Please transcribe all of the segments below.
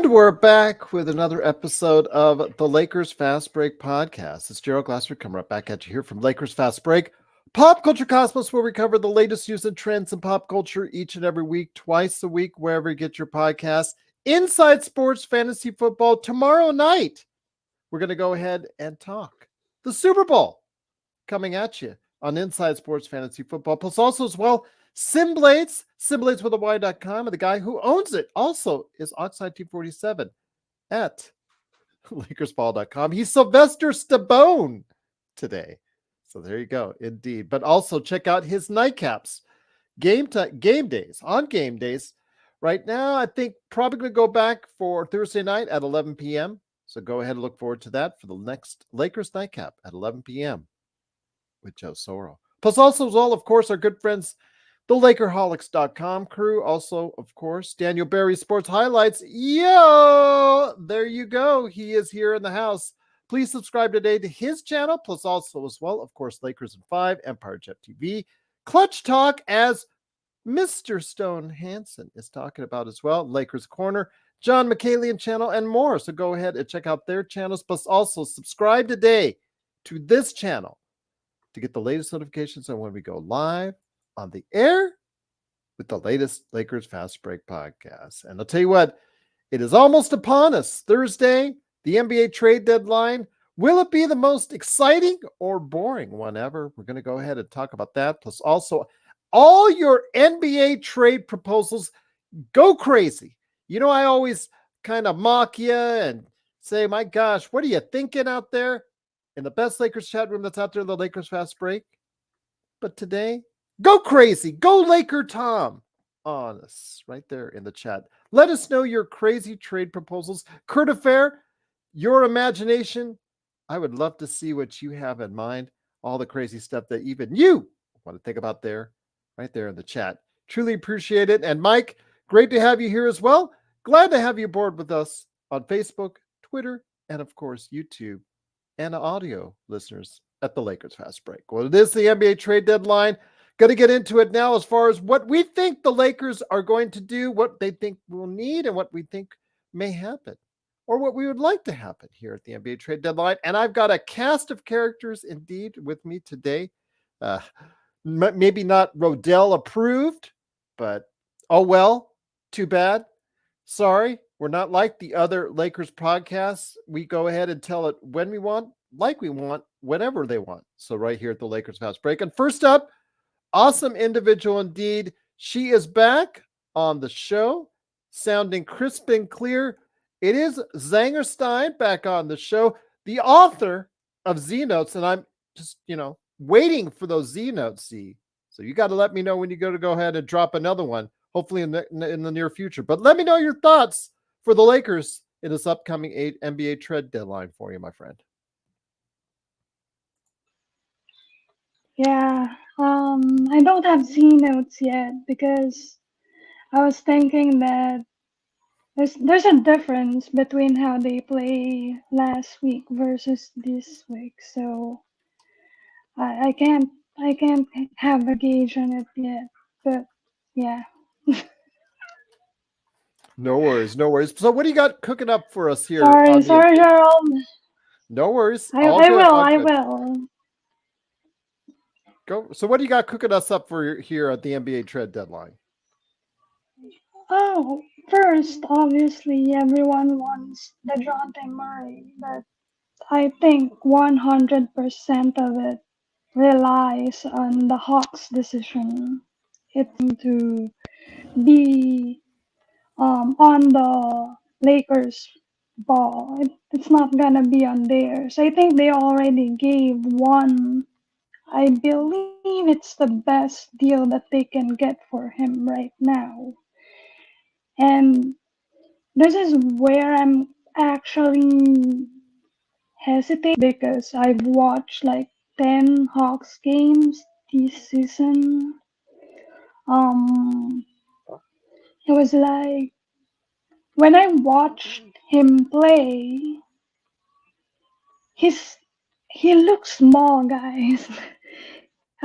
And we're back with another episode of the Lakers Fast Break podcast. It's Gerald Glassford coming right back at you here from Lakers Fast Break, Pop Culture Cosmos, where we cover the latest news and trends in pop culture each and every week, twice a week, wherever you get your podcasts. Inside Sports Fantasy Football tomorrow night. We're going to go ahead and talk the Super Bowl coming at you on Inside Sports Fantasy Football. Plus also as well, Simblades with a Y.com, and the guy who owns it also is Oxide T47 at LakersBall.com. He's Sylvester Stabone today. So there you go, indeed. But also check out his nightcaps. Game days. Right now, I think probably going to go back for Thursday night at 11 p.m. So go ahead and look forward to that for the next Lakers nightcap at 11 p.m. with Joe Soro. Plus also as well, of course, our good friends, the Lakerholics.com crew. Also, of course, Daniel Berry Sports Highlights. Yo, there you go. He is here in the house. Please subscribe today to his channel. Plus also as well, of course, Lakers in 5, Empire Jet TV, Clutch Talk, as Mr. Stone Hansen is talking about as well, Lakers Corner, John McCallion channel, and more. So go ahead and check out their channels. Plus also subscribe today to this channel to get the latest notifications on when we go live on the air with the latest Lakers Fast Break podcast. And I'll tell you what, it is almost upon us. Thursday, the NBA trade deadline. Will it be the most exciting or boring one ever? We're going to go ahead and talk about that. Plus also all your NBA trade proposals. Go crazy. You know, I always kind of mock you and say, my gosh, what are you thinking out there in the best Lakers chat room that's out there, the Lakers Fast Break? But today, go crazy. Go Laker Tom on us right there in the chat. Let us know your crazy trade proposals. Kurt Affair, your imagination. I would love to see what you have in mind. All the crazy stuff that even you want to think about there, right there in the chat. Truly appreciate it. And Mike, great to have you here as well. Glad to have you aboard with us on Facebook, Twitter, and of course, YouTube, and audio listeners at the Lakers Fast Break. Well, it is the NBA trade deadline. Going to get into it now as far as what we think the Lakers are going to do, what they think we'll need, and what we think may happen, or what we would like to happen here at the NBA trade deadline. And I've got a cast of characters indeed with me today. Maybe not Rodell approved, but oh well, too bad. Sorry, we're not like the other Lakers podcasts. We go ahead and tell it when we want, like we want, whenever they want. So right here at the Lakers Fast Break. And first up, awesome individual indeed. She is back on the show, sounding crisp and clear. It is Zangerstein back on the show, the author of Z Notes. And I'm just, waiting for those Z Notes, Z. So you got to let me know when you go ahead and drop another one, hopefully in the near future. But let me know your thoughts for the Lakers in this upcoming NBA trade deadline for you, my friend. Yeah, I don't have Z notes yet because I was thinking that there's a difference between how they play last week versus this week, so I can't have a gauge on it yet. But yeah. No worries. So what do you got cooking up for us here? Sorry, Gerald. No worries. I will. Go. So what do you got cooking us up for here at the NBA trade deadline? Oh, first, obviously, everyone wants Dejounte Murray, but I think 100% of it relies on the Hawks' decision. It's going to be on the Lakers' ball. It's not gonna be on theirs. I think they already gave one. I believe it's the best deal that they can get for him right now. And this is where I'm actually hesitate because I've watched like 10 Hawks games this season. Um, it was like when I watched him play, he looks small, guys.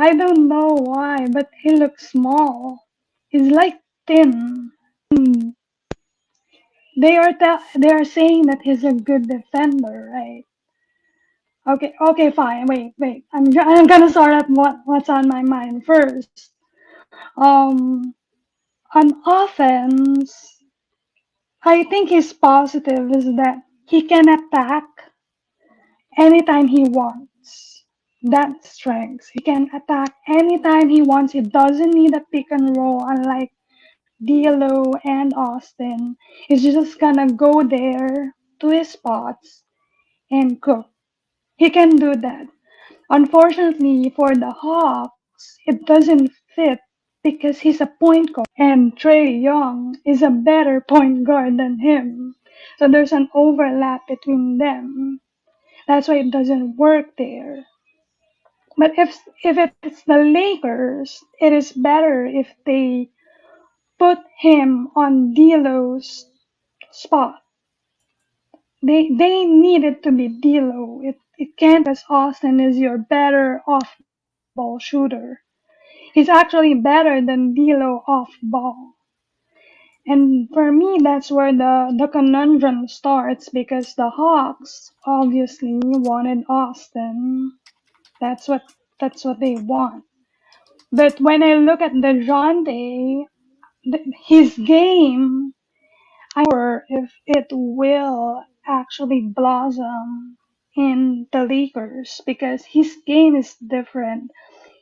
I don't know why, but he looks small. He's like thin. they are saying that he's a good defender, right? Okay, fine. Wait. I'm gonna sort out what's on my mind first. Um, on offense, I think his positive is that he can attack anytime he wants. That's strength. He can attack anytime he wants. He doesn't need a pick and roll, unlike D'Lo and Austin. He's just gonna go there to his spots and cook. He can do that. Unfortunately for the Hawks, it doesn't fit because he's a point guard and Trey Young is a better point guard than him. So there's an overlap between them. That's why it doesn't work there. But if it's the Lakers, it is better if they put him on D'Lo's spot. They need it to be D'Lo. It can't be because Austin is your better off ball shooter. He's actually better than D'Lo off ball. And for me, that's where the conundrum starts because the Hawks obviously wanted Austin. That's what that's what they want. But when I look at Dejounte, his game, I'm not sure if it will actually blossom in the Lakers because his game is different.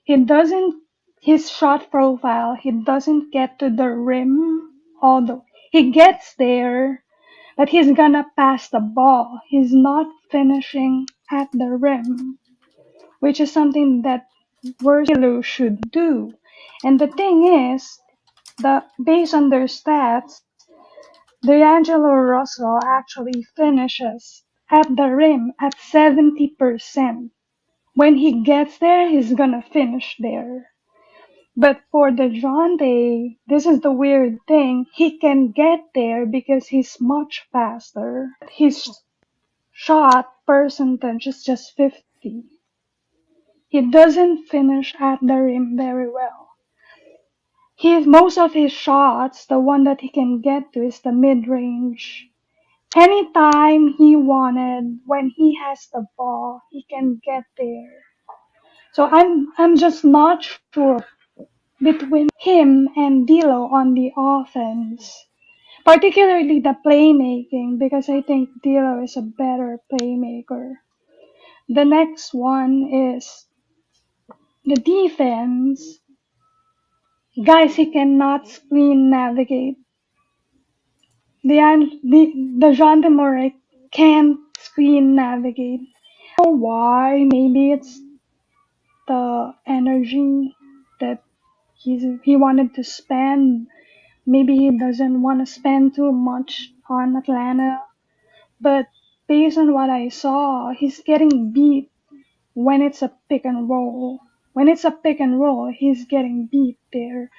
He doesn't his shot profile, he doesn't get to the rim, although he gets there, but he's gonna pass the ball. He's not finishing at the rim, which is something that Versailles should do. And the thing is, based on their stats, D'Angelo Russell actually finishes at the rim at 70%. When he gets there, he's gonna finish there. But for DeJounte, this is the weird thing. He can get there because he's much faster. His shot percentage is just 50. He doesn't finish at the rim very well. Most of his shots, the one that he can get to is the mid range. Anytime he wanted, when he has the ball, he can get there. So I'm just not sure between him and D'Lo on the offense, particularly the playmaking, because I think D'Lo is a better playmaker. The next one is the defense. Guys, he cannot screen navigate. The Jean Murray can't screen navigate. I don't know why. Maybe it's the energy that he wanted to spend. Maybe he doesn't want to spend too much on Atlanta. But based on what I saw, he's getting beat when it's a pick and roll. When it's a pick and roll, he's getting beat there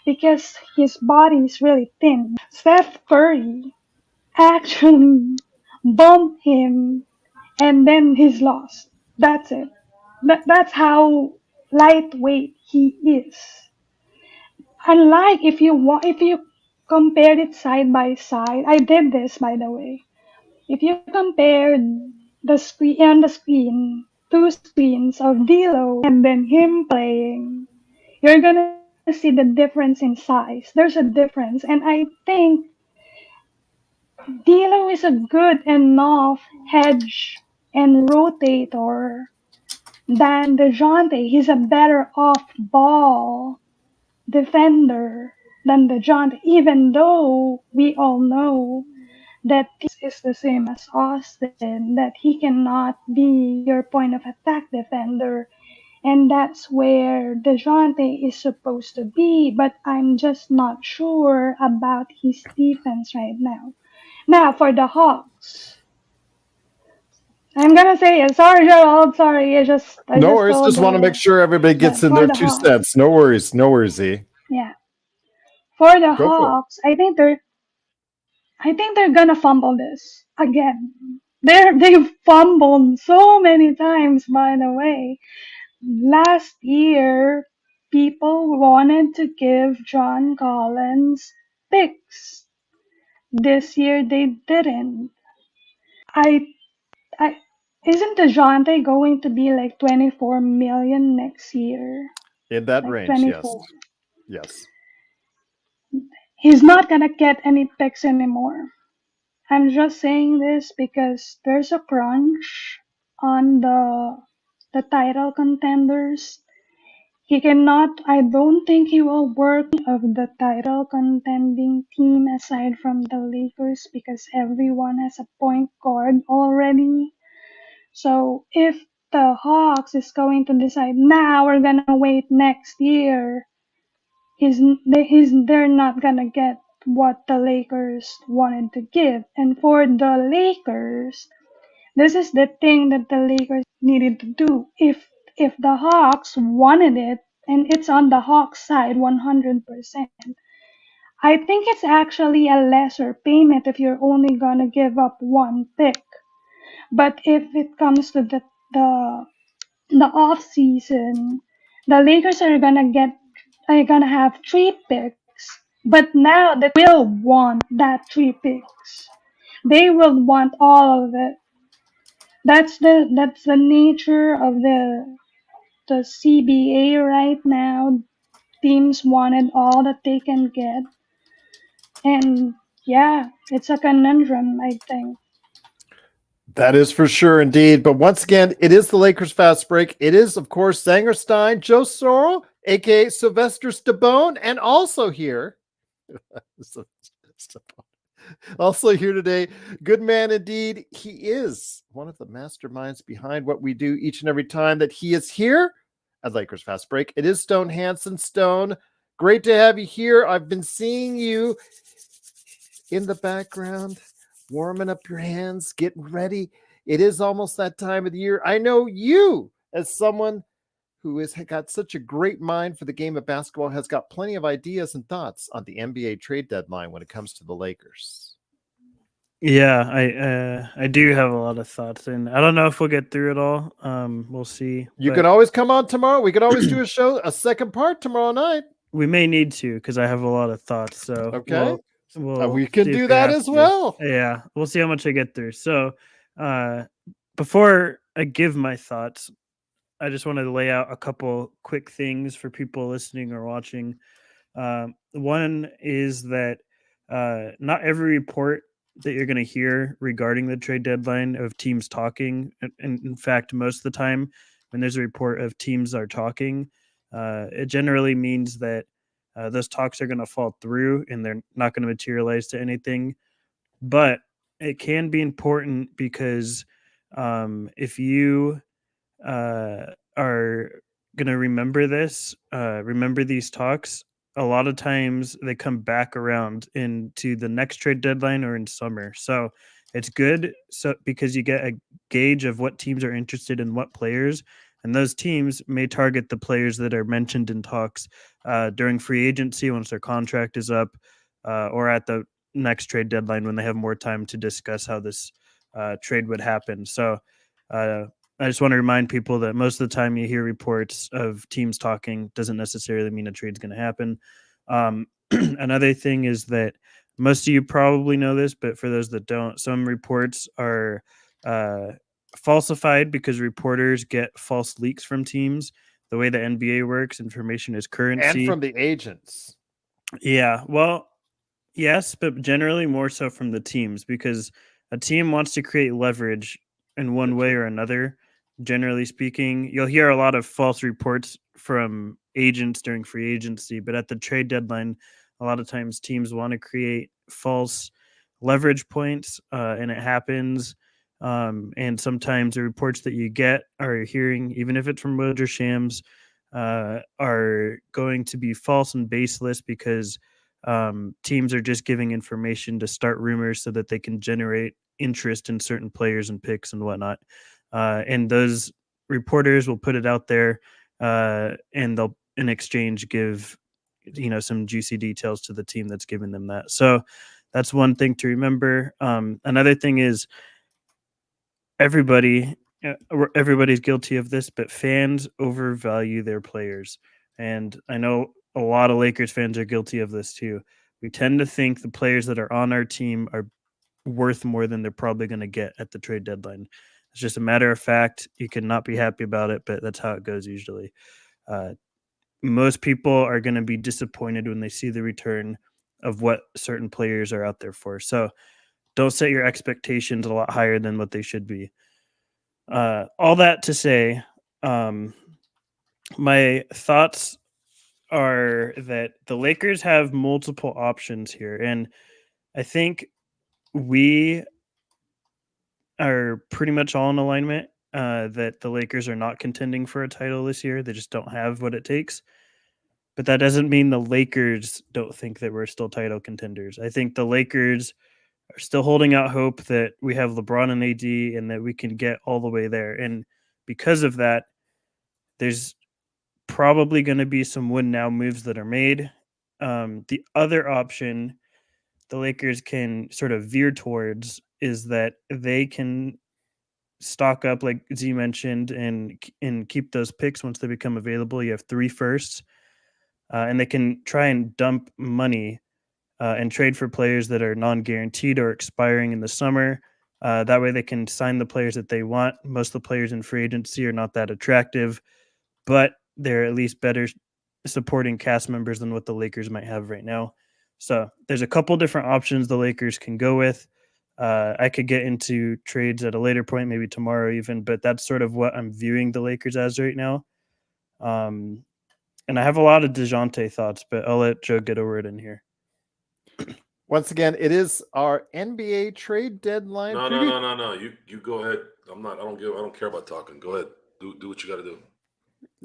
because his body is really thin. Steph Curry actually bumped him and then he's lost. That's it. That's how lightweight he is. Unlike if you compared it side by side, I did this by the way. If you compared the screen, two screens of D'Lo and then him playing, you're gonna see the difference in size. There's a difference, and I think D'Lo is a good enough hedge and rotator than Dejounte. He's a better off ball defender than Dejounte, even though we all know that is the same as Austin, that he cannot be your point of attack defender. And that's where DeJounte is supposed to be, but I'm just not sure about his defense right now. Now, for the Hawks, I'm gonna say it. Sorry, Gerald. Sorry, I No just worries. told Just want to make sure everybody gets in for their the two Hawks. cents. No worries. No worries, Z. Yeah, for the Go for it. Hawks, I think they're gonna fumble this again. They've fumbled so many times, by the way. Last year, people wanted to give John Collins picks. This year they didn't. I, I isn't Dejounte going to be like 24 million next year? In that Like range, yes. 24. Yes. He's not gonna get any picks anymore. I'm just saying this because there's a crunch on the title contenders. He cannot, I don't think he will work of the title contending team aside from the Lakers because everyone has a point guard already. So if the Hawks is going to decide now we're gonna wait next year, they're not gonna get what the Lakers wanted to give. And for the Lakers, this is the thing that the Lakers needed to do. If the Hawks wanted it, and it's on the Hawks side 100%, I think it's actually a lesser payment if you're only gonna give up one pick. But if it comes to the the off season, the Lakers are gonna have three picks. But now the will want that three picks. They will want all of it. That's the nature of the CBA right now. Teams wanted all that they can get, and yeah, it's a conundrum. I think. That is for sure indeed. But once again, it is the Lakers fast break. It is, of course, Zangerstein, Joe Sorrell, aka Sylvester Stabone, and also here. Also here today, good man indeed. He is one of the masterminds behind what we do each and every time that he is here at Lakers Fast Break. It is Stone Hansen. Stone, great to have you here. I've been seeing you in the background, warming up your hands, getting ready. It is almost that time of the year. I know you, as someone who has got such a great mind for the game of basketball, has got plenty of ideas and thoughts on the NBA trade deadline when it comes to the Lakers. Yeah, I do have a lot of thoughts, and I don't know if we'll get through it all. We'll see. You but can always come on tomorrow. We could always do a second part tomorrow night. we may need to because I have a lot of thoughts. So Okay. we'll We can see if do we that have as to. well. Yeah, we'll see how much I get through. So, before I give my thoughts, I just want to lay out a couple quick things for people listening or watching. One is that not every report that you're going to hear regarding the trade deadline of teams talking, and in fact, most of the time when there's a report of teams are talking, it generally means that those talks are going to fall through and they're not going to materialize to anything. But it can be important because if you are going to remember this, remember these talks, a lot of times they come back around into the next trade deadline or in summer. So it's good because you get a gauge of what teams are interested in what players, and those teams may target the players that are mentioned in talks during free agency once their contract is up, or at the next trade deadline when they have more time to discuss how this trade would happen. So I just want to remind people that most of the time you hear reports of teams talking doesn't necessarily mean a trade's going to happen. Another thing is that most of you probably know this, but for those that don't, some reports are falsified because reporters get false leaks from teams. The way the NBA works, information is currency. And from the agents. Yeah, well, yes, but generally more so from the teams because a team wants to create leverage in one way or another. Generally speaking, you'll hear a lot of false reports from agents during free agency, but at the trade deadline, a lot of times teams want to create false leverage points, and it happens. And sometimes the reports that you get are hearing, even if it's from Roger Shams, are going to be false and baseless because teams are just giving information to start rumors so that they can generate interest in certain players and picks and whatnot. And those reporters will put it out there, and they'll in exchange give some juicy details to the team that's giving them that. So that's one thing to remember. Another thing is everybody's guilty of this, but fans overvalue their players. And I know a lot of Lakers fans are guilty of this too. we tend to think the players that are on our team are worth more than they're probably going to get at the trade deadline. It's just a matter of fact. You can not be happy about it, but that's how it goes usually. Most people are going to be disappointed when they see the return of what certain players are out there for. So don't set your expectations a lot higher than what they should be. All that to say, my thoughts are that the Lakers have multiple options here. And I think we are pretty much all in alignment that the Lakers are not contending for a title this year. They just don't have what it takes. But that doesn't mean the Lakers don't think that we're still title contenders. I think the Lakers are still holding out hope that we have LeBron and AD and that we can get all the way there. And because of that, there's probably going to be some win now moves that are made. The other option the Lakers can sort of veer towards is that they can stock up, like Z mentioned, and keep those picks once they become available. You have 3 firsts, and they can try and dump money and trade for players that are non-guaranteed or expiring in the summer. That way they can sign the players that they want. Most of the players in free agency are not that attractive, but they're at least better supporting cast members than what the Lakers might have right now. So there's a couple different options the Lakers can go with. I could get into trades at a later point, maybe tomorrow even, but that's sort of what I'm viewing the Lakers as right now. And I have a lot of Dejounte thoughts, but I'll let Joe get a word in here. Once again, it is our NBA trade deadline. No. You go ahead. I don't care about talking. Go ahead. Do what you got to do.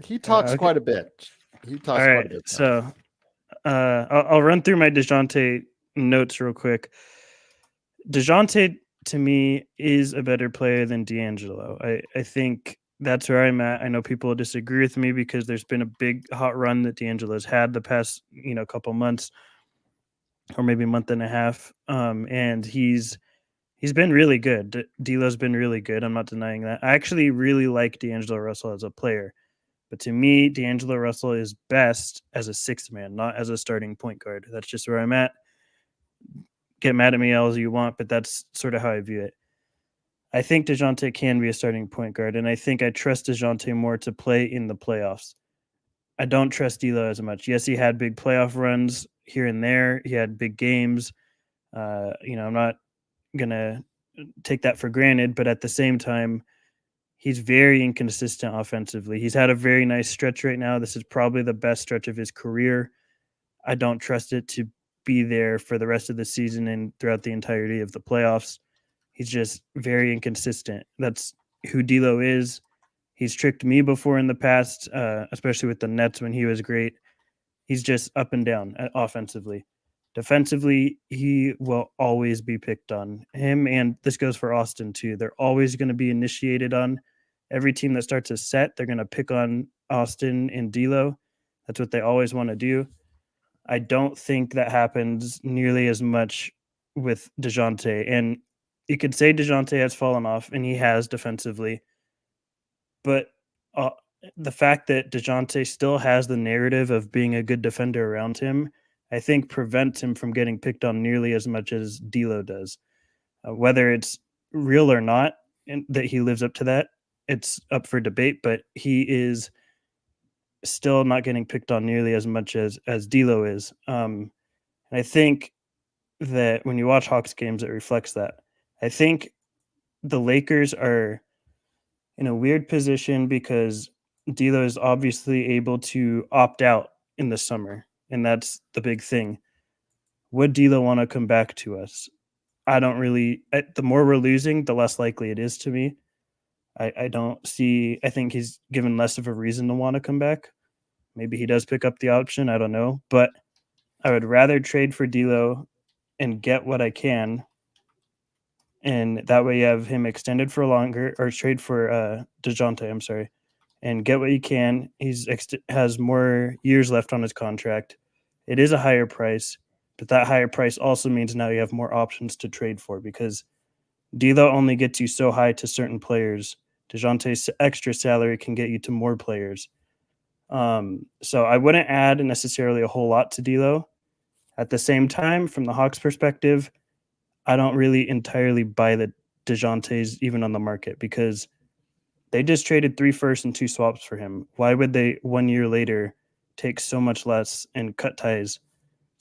He talks okay. quite a bit. All right. So I'll run through my Dejounte notes real quick. Dejounte, to me, is a better player than D'Angelo. I think that's where I'm at. I know people disagree with me because there's been a big hot run that D'Angelo's had the past, couple months or maybe a month and a half. And he's been really good. D'Lo's been really good. I'm not denying that. I actually really like D'Angelo Russell as a player. But to me, D'Angelo Russell is best as a sixth man, not as a starting point guard. That's just where I'm at. Get mad at me all you want, but that's sort of how I view it. I think Dejounte can be a starting point guard, and I think I trust Dejounte more to play in the playoffs. I don't trust D'Lo as much. Yes, he had big playoff runs here and there. He had big games. I'm not going to take that for granted, but at the same time, he's very inconsistent offensively. He's had a very nice stretch right now. This is probably the best stretch of his career. I don't trust it to be there for the rest of the season and throughout the entirety of the playoffs. He's just very inconsistent. That's who D'Lo is. He's tricked me before in the past, especially with the Nets when he was great. He's just up and down offensively. Defensively, he will always be picked on. Him, and this goes for Austin too. They're always going to be initiated on. Every team that starts a set, they're going to pick on Austin and D'Lo. That's what they always want to do. I don't think that happens nearly as much with Dejounte. And you could say Dejounte has fallen off, and he has defensively. But the fact that Dejounte still has the narrative of being a good defender around him, I think prevents him from getting picked on nearly as much as D'Lo does. Whether it's real or not, and that he lives up to that, it's up for debate, but he is still not getting picked on nearly as much as D'Lo is. And I think that when you watch Hawks games, it reflects that. I think the Lakers are in a weird position because D'Lo is obviously able to opt out in the summer, and that's the big thing. Would D'Lo want to come back to us? I don't really. The more we're losing, the less likely it is to me. I don't see. I think he's given less of a reason to want to come back. Maybe he does pick up the option. I don't know, but I would rather trade for D'Lo and get what I can, and that way you have him extended for longer, or trade for Dejounte. I'm sorry, and get what you can. He's has more years left on his contract. It is a higher price, but that higher price also means now you have more options to trade for because D'Lo only gets you so high to certain players. Dejounte's extra salary can get you to more players. So I wouldn't add necessarily a whole lot to D'Lo. At the same time, from the Hawks' perspective, I don't really entirely buy the Dejounte's even on the market because they just traded 3 firsts and 2 swaps for him. Why would they 1 year later take so much less and cut ties?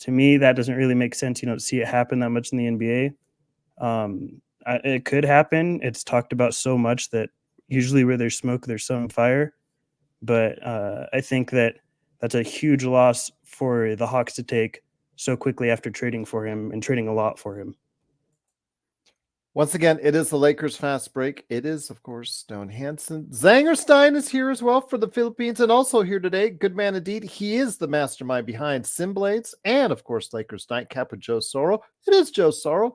To me, that doesn't really make sense. You don't see it happen that much in the NBA. It could happen. It's talked about so much that usually where there's smoke, there's some fire. But I think that's a huge loss for the Hawks to take so quickly after trading for him and trading a lot for him. Once again, it is the Lakers Fast Break. It is, of course, Stone Hansen. Zangerstein is here as well for the Philippines and also here today. Good man indeed. He is the mastermind behind Simblades and, of course, Lakers Nightcap with Joe Sorrow. It is Joe Sorrow.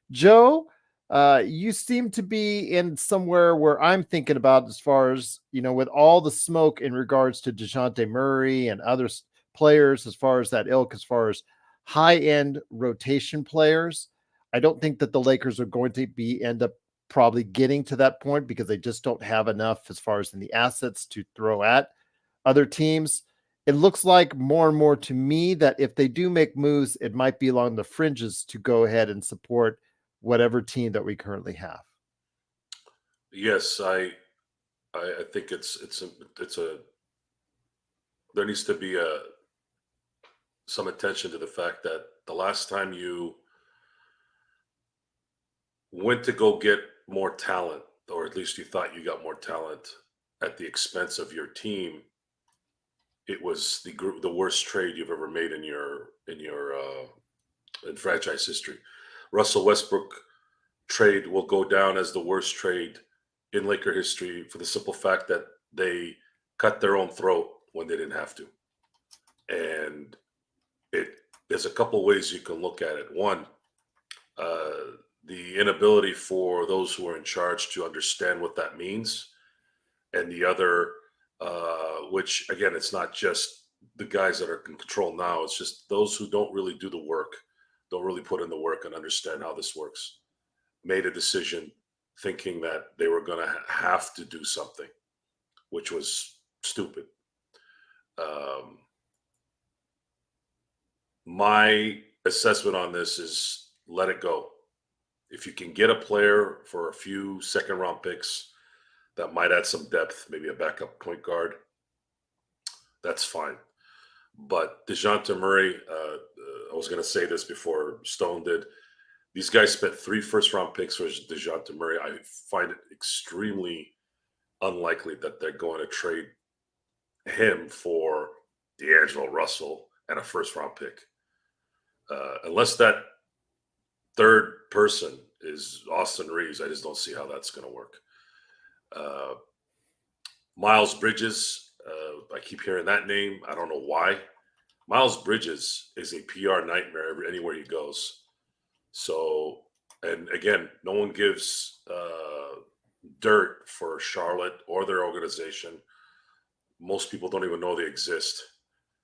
Joe, you seem to be in somewhere where I'm thinking about as far as, with all the smoke in regards to Dejounte Murray and other players as far as that ilk, as far as high-end rotation players. I don't think that the Lakers are going to end up probably getting to that point because they just don't have enough as far as in the assets to throw at other teams. It looks like more and more to me that if they do make moves, it might be along the fringes to go ahead and support whatever team that we currently have. Yes, I think there needs to be some attention to the fact that the last time you went to go get more talent, or at least you thought you got more talent at the expense of your team, it was the worst trade you've ever made in franchise history. Russell Westbrook trade will go down as the worst trade in Laker history for the simple fact that they cut their own throat when they didn't have to. And there's a couple ways you can look at it. One, the inability for those who are in charge to understand what that means. And the other, which again, it's not just the guys that are in control now, it's just those who don't really do the work, don't really put in the work and understand how this works, made a decision thinking that they were going to have to do something, which was stupid. My assessment on this is let it go. If you can get a player for a few second-round picks that might add some depth, maybe a backup point guard, that's fine. But Dejounte Murray, I was going to say this before Stone did, these guys spent 3 first-round picks for Dejounte Murray. I find it extremely unlikely that they're going to trade him for D'Angelo Russell and a first-round pick. Unless that third person is Austin Reeves, I just don't see how that's going to work. Miles Bridges, I keep hearing that name. I don't know why. Miles Bridges is a PR nightmare anywhere he goes. So, and again, no one gives dirt for Charlotte or their organization. Most people don't even know they exist.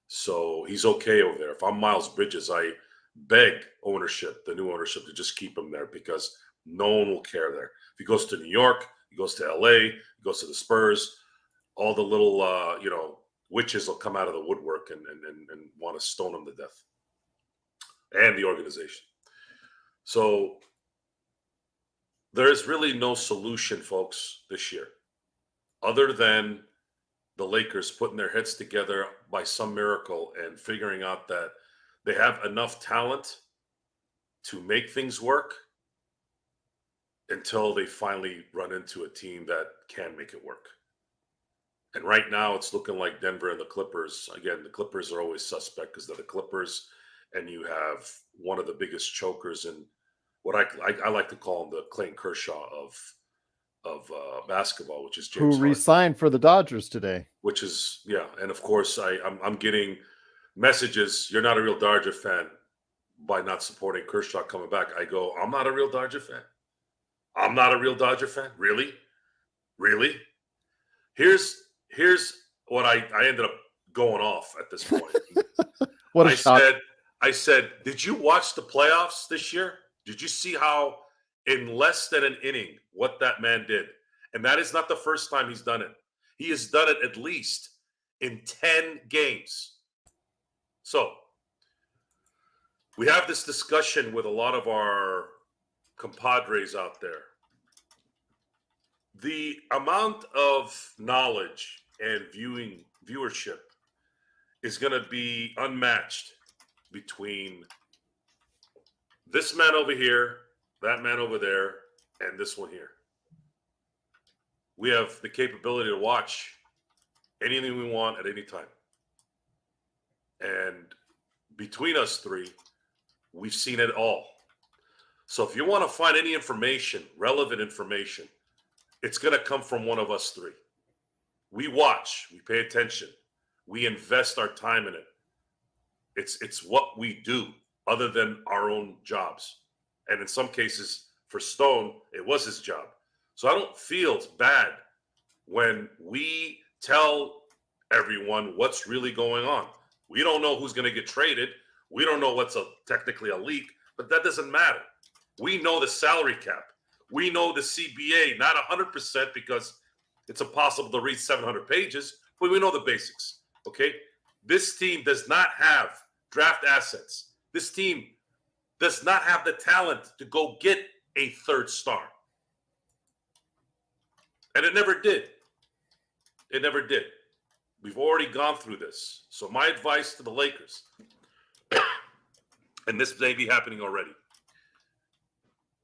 So he's okay over there. If I'm Miles Bridges, I beg ownership, the new ownership, to just keep him there because no one will care there. If he goes to New York, he goes to LA, he goes to the Spurs, all the little, witches will come out of the woodwork and want to stone him to death. And the organization. So there is really no solution, folks, this year, other than the Lakers putting their heads together by some miracle and figuring out that they have enough talent to make things work until they finally run into a team that can make it work. And right now it's looking like Denver and the Clippers. Again, the Clippers are always suspect because they're the Clippers, and you have one of the biggest chokers in what I like to call him the Clayton Kershaw of basketball, which is James who Harden. re-signed for the Dodgers today. Which is, yeah. And of course, I'm getting messages, you're not a real Dodger fan by not supporting Kershaw coming back. I go, I'm not a real Dodger fan. I'm not a real Dodger fan? Really? Really? Here's what I ended up going off at this point. What a shock. I said, did you watch the playoffs this year? Did you see how in less than an inning what that man did? And that is not the first time he's done it. He has done it at least in 10 games. So we have this discussion with a lot of our compadres out there. The amount of knowledge and viewership is going to be unmatched between this man over here, that man over there, and this one here. We have the capability to watch anything we want at any time. And between us three, we've seen it all. So if you want to find any information, relevant information, it's going to come from one of us three. We watch, we pay attention, we invest our time in it. It's what we do other than our own jobs. And in some cases, for Stone, it was his job. So I don't feel bad when we tell everyone what's really going on. We don't know who's going to get traded. We don't know what's technically a leak, but that doesn't matter. We know the salary cap. We know the CBA, not 100% because it's impossible to read 700 pages, but we know the basics, okay? This team does not have draft assets. This team does not have the talent to go get a third star. And it never did. It never did. We've already gone through this. So my advice to the Lakers, and this may be happening already,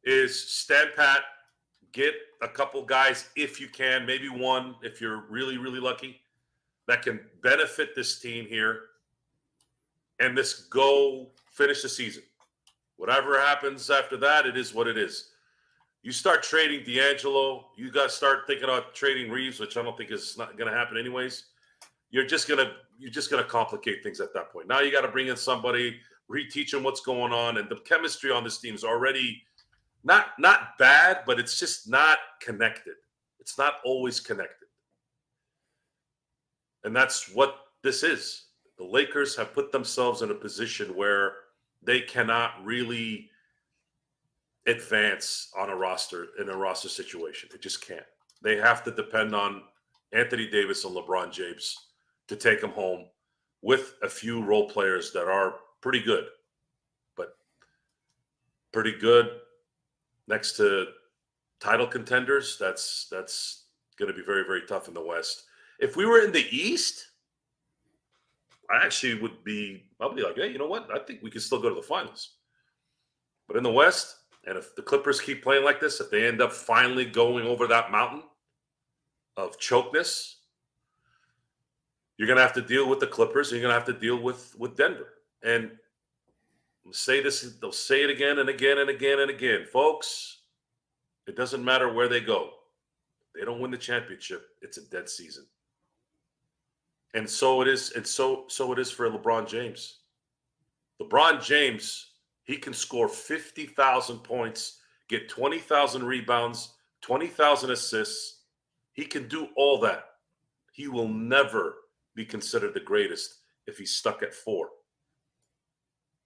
is stand pat, get a couple guys if you can, maybe one if you're really, really lucky, that can benefit this team here, and just go finish the season. Whatever happens after that, it is what it is. You start trading D'Angelo, you got to start thinking about trading Reeves, which I don't think is not going to happen anyways. You're just gonna complicate things at that point. Now you got to bring in somebody, reteach them what's going on, and the chemistry on this team is already not bad, but it's just not connected. It's not always connected, and that's what this is. The Lakers have put themselves in a position where they cannot really advance on a roster situation. It just can't. They have to depend on Anthony Davis and LeBron James to take them home with a few role players that are pretty good, but pretty good next to title contenders. That's going to be very, very tough in the West. If we were in the East, I'll be like, hey, you know what? I think we can still go to the finals. But in the West, and if the Clippers keep playing like this, if they end up finally going over that mountain of chokeness, you're going to have to deal with the Clippers. And you're going to have to deal with Denver. And they'll say it again and again and again and again. Folks, it doesn't matter where they go. They don't win the championship. It's a dead season. And so it is. And so it is for LeBron James. LeBron James, he can score 50,000 points, get 20,000 rebounds, 20,000 assists. He can do all that. He will never be considered the greatest if he's stuck at 4.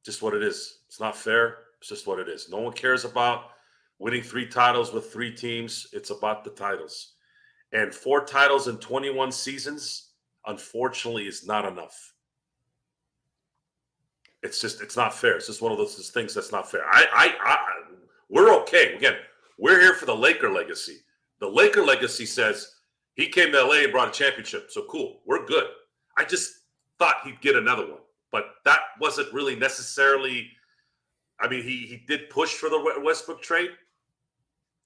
Just what it is. It's not fair. It's just what it is. No one cares about winning 3 titles with 3 teams. It's about the titles. And 4 titles in 21 seasons, unfortunately, is not enough. It's not fair. It's just one of those things that's not fair. We're okay. Again, we're here for the Laker legacy. The Laker legacy says he came to LA and brought a championship. So cool. We're good. I just thought he'd get another one, but that wasn't really necessarily. I mean, he did push for the Westbrook trade.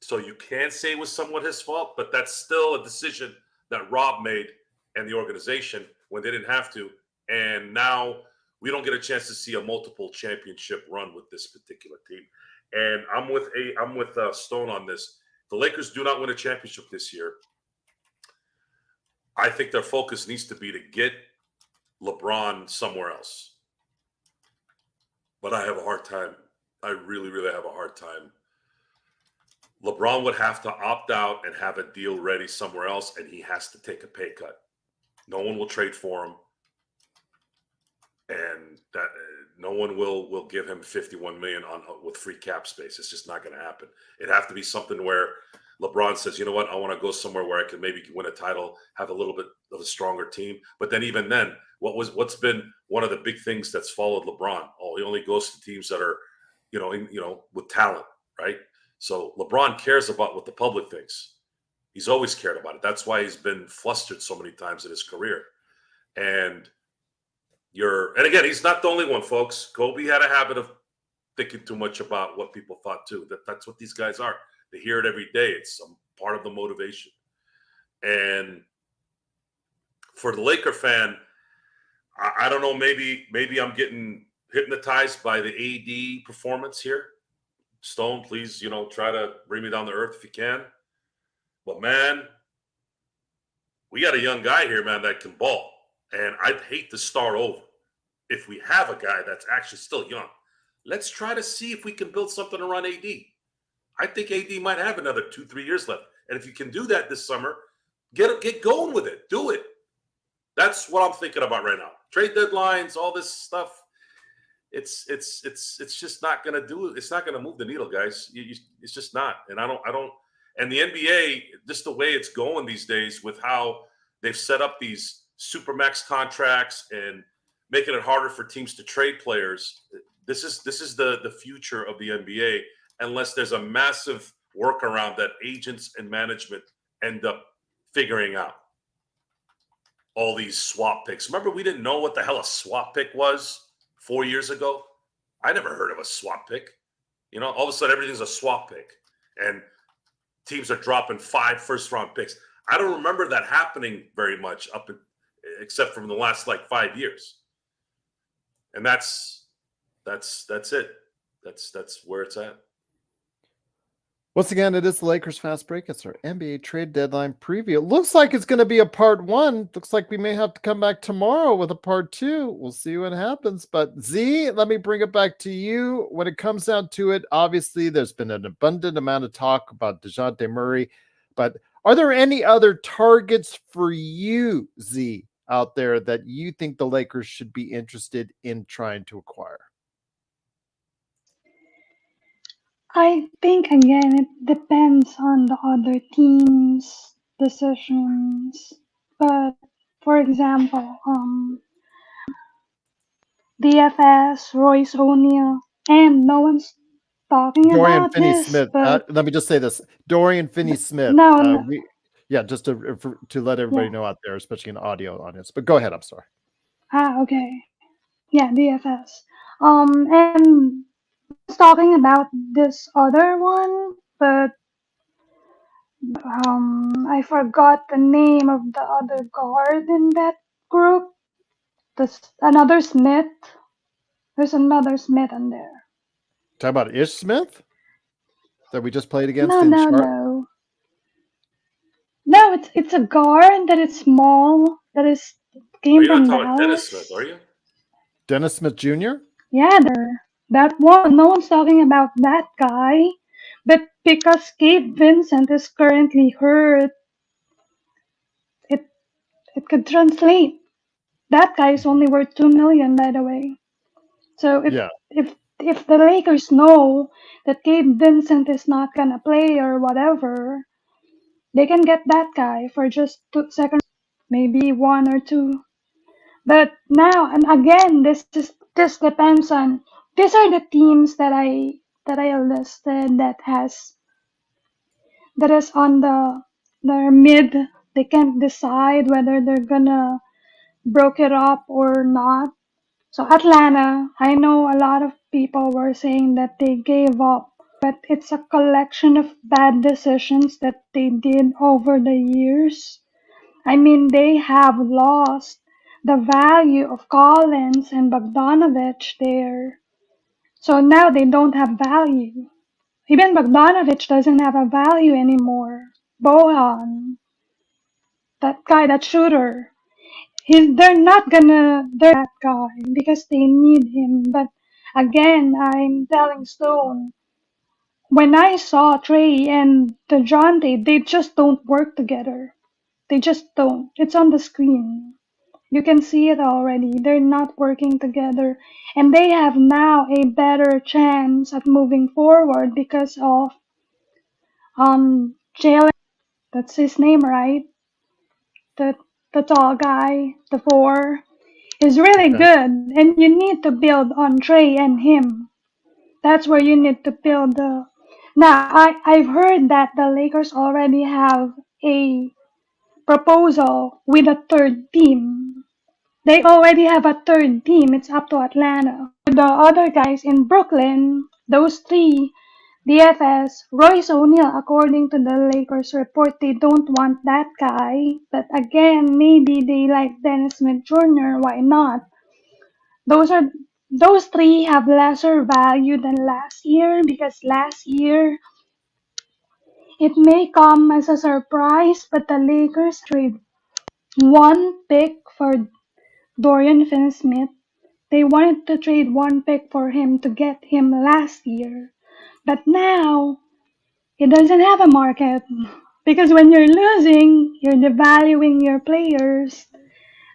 So you can say it was somewhat his fault, but that's still a decision that Rob made and the organization when they didn't have to. And now we don't get a chance to see a multiple championship run with this particular team. And I'm with Stone on this. The Lakers do not win a championship this year. I think their focus needs to be to get LeBron somewhere else. But I have a hard time. I really, really have a hard time. LeBron would have to opt out and have a deal ready somewhere else, and he has to take a pay cut. No one will trade for him, and that no one will give him $51 million with free cap space. It's just not going to happen. It'd have to be something where LeBron says, you know what, I want to go somewhere where I can maybe win a title, have a little bit of a stronger team. But then even then, what's been one of the big things that's followed LeBron? Oh, he only goes to teams that are, with talent, right? So LeBron cares about what the public thinks. He's always cared about it. That's why he's been flustered so many times in his career. And again, he's not the only one, folks. Kobe had a habit of thinking too much about what people thought too. That's what these guys are. They hear it every day. It's some part of the motivation. And for the Laker fan, I don't know, maybe I'm getting hypnotized by the AD performance here. Stone, please, try to bring me down to earth if you can. But man, we got a young guy here, man, that can ball. And I'd hate to start over. If we have a guy that's actually still young, let's try to see if we can build something around AD. I think AD might have another 2-3 years left. And if you can do that this summer, get going with it. Do it. That's what I'm thinking about right now. Trade deadlines, all this stuff. It's just not going to do it. It's not going to move the needle, guys. It's just not. And I don't. And the NBA, just the way it's going these days with how they've set up these supermax contracts and making it harder for teams to trade players. This is the future of the NBA, unless there's a massive workaround that agents and management end up figuring out. All these swap picks. Remember, we didn't know what the hell a swap pick was 4 years ago. I never heard of a swap pick. All of a sudden everything's a swap pick, and teams are dropping 5 first-round picks. I don't remember that happening very much except from the last 5 years. And that's it. That's where it's at. Once again, it is the Lakers Fast Break. It's our NBA trade deadline preview. It looks like it's going to be a part 1. Looks like we may have to come back tomorrow with a part 2. We'll see what happens. But Z, let me bring it back to you. When it comes down to it, obviously there's been an abundant amount of talk about Dejounte Murray. But are there any other targets for you, Z, out there that you think the Lakers should be interested in trying to acquire? I think again it depends on the other team's decisions. But for example, DFS, Royce O'Neal, and no one's talking Dorian about this, Finney-Smith. but Let me just say this. Dorian Finney-Smith. no, Just to let everybody know out there, especially an audio audience. But go ahead. I'm sorry. okay. Yeah, DFS. And I was talking about this other one, but I forgot the name of the other guard in that group. Another Smith. There's another Smith in there. Talk about Ish Smith that we just played against. No. No, it's a guard that is small. Came You're from not talking Dallas. Dennis Smith, are you? Dennis Smith Jr.? Yeah, that one. No one's talking about that guy. But because Gabe Vincent is currently hurt, it could translate. That guy is only worth $2 million, by the way. So if the Lakers know that Gabe Vincent is not gonna play or whatever, they can get that guy for just 2 seconds, maybe 1 or 2. But now, and again, this depends on. These are the teams that I listed that is on their mid. They can't decide whether they're gonna broke it up or not. So Atlanta, I know a lot of people were saying that they gave up, but it's a collection of bad decisions that they did over the years. I mean, they have lost the value of Collins and Bogdanovich there. So now they don't have value. Even Bogdanovich doesn't have a value anymore. Bohan, that guy, that shooter. They're not that guy because they need him. But again, I'm telling Stone, when I saw Trey and Dejounte, they just don't work together. They just don't. It's on the screen. You can see it already. They're not working together. And they have now a better chance at moving forward because of Jalen, that's his name, right? The the tall guy, the four, is really Okay. good, and you need to build on Trey and him. That's where you need to build the. Now, I've heard that the Lakers already have a proposal with a third team. They already have a third team. It's up to Atlanta. The other guys in Brooklyn, those three, DFS, Royce O'Neal, according to the Lakers report, they don't want that guy. But again, maybe they like Dennis Smith Jr. Why not? Those are those three have lesser value than last year because last year it may come as a surprise, but the Lakers trade one pick for Dorian Finney-Smith. They wanted to trade one pick for him to get him last year. But now it doesn't have a market because when you're losing, you're devaluing your players.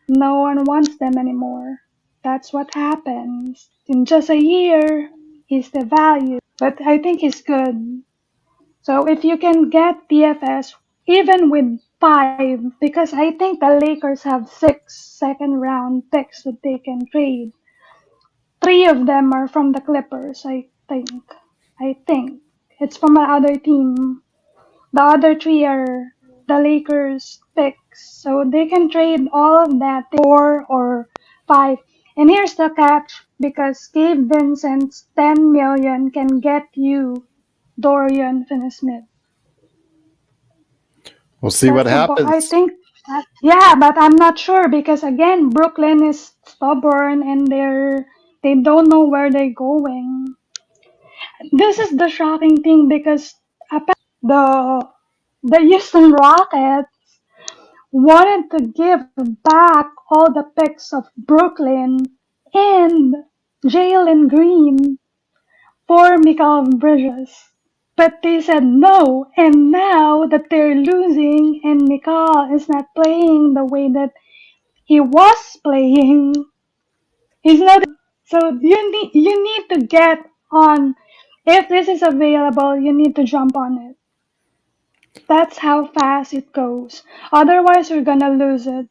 No one wants them anymore. That's what happens. In just a year, he's devalued. But I think he's good. So if you can get DFS even with 5, because I think the Lakers have 6 second round picks that they can trade. 3 of them are from the Clippers, I think. I think. It's from another team. The other 3 are the Lakers picks. So they can trade all of that 4 or 5. And here's the catch, because Gabe Vincent's 10 million can get you Dorian Finney-Smith. We'll see what I happens. think yeah, but I'm not sure because again, Brooklyn is stubborn and they don't know where they're going. This is the shocking thing because the the Houston Rockets wanted to give back all the picks of Brooklyn and Jalen Green for Mikal Bridges. But they said no, and now that they're losing and Mikal is not playing the way that he was playing, he's not. So you need to get on. If this is available, you need to jump on it. That's how fast it goes. Otherwise, you're gonna lose it.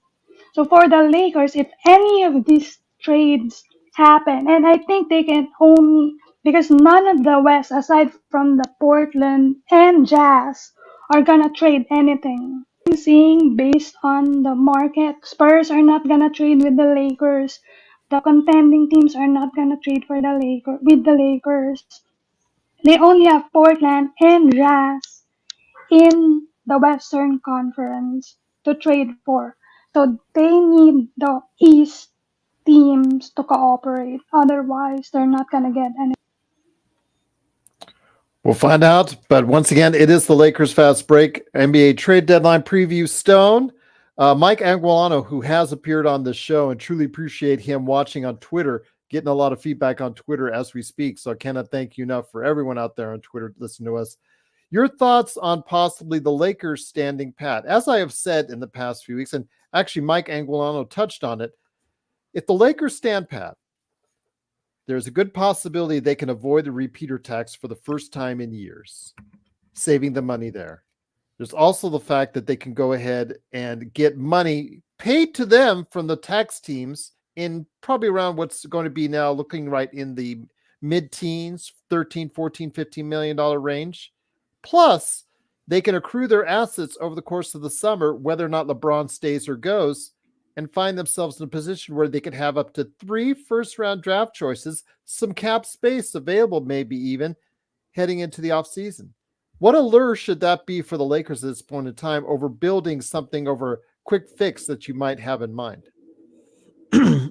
So for the Lakers, if any of these trades happen, and I think they can only because none of the West, aside from the Portland and Jazz, are gonna trade anything. Seeing based on the market, Spurs are not gonna trade with the Lakers. The contending teams are not gonna trade for the Lakers. They only have Portland and Jazz in the Western Conference to trade for. So they need the East teams to cooperate. Otherwise, they're not going to get any. We'll find out. But once again, it is the Lakers Fast Break NBA trade deadline preview stone. Mike Anguilano, who has appeared on the show, and truly appreciate him watching on Twitter, getting a lot of feedback on Twitter as we speak. So I cannot thank you enough for everyone out there on Twitter to listen to us. Your thoughts on possibly the Lakers standing pat? As I have said in the past few weeks, and actually Mike Anguilano touched on it, if the Lakers stand pat, there's a good possibility they can avoid the repeater tax for the first time in years, saving the money there. There's also the fact that they can go ahead and get money paid to them from the tax teams in probably around what's going to be now looking right in the mid-teens, 13, 14, $15 million range. Plus, they can accrue their assets over the course of the summer, whether or not LeBron stays or goes, and find themselves in a position where they could have up to 3 first-round draft choices, some cap space available maybe even, heading into the offseason. What allure should that be for the Lakers at this point in time over building something over a quick fix that you might have in mind?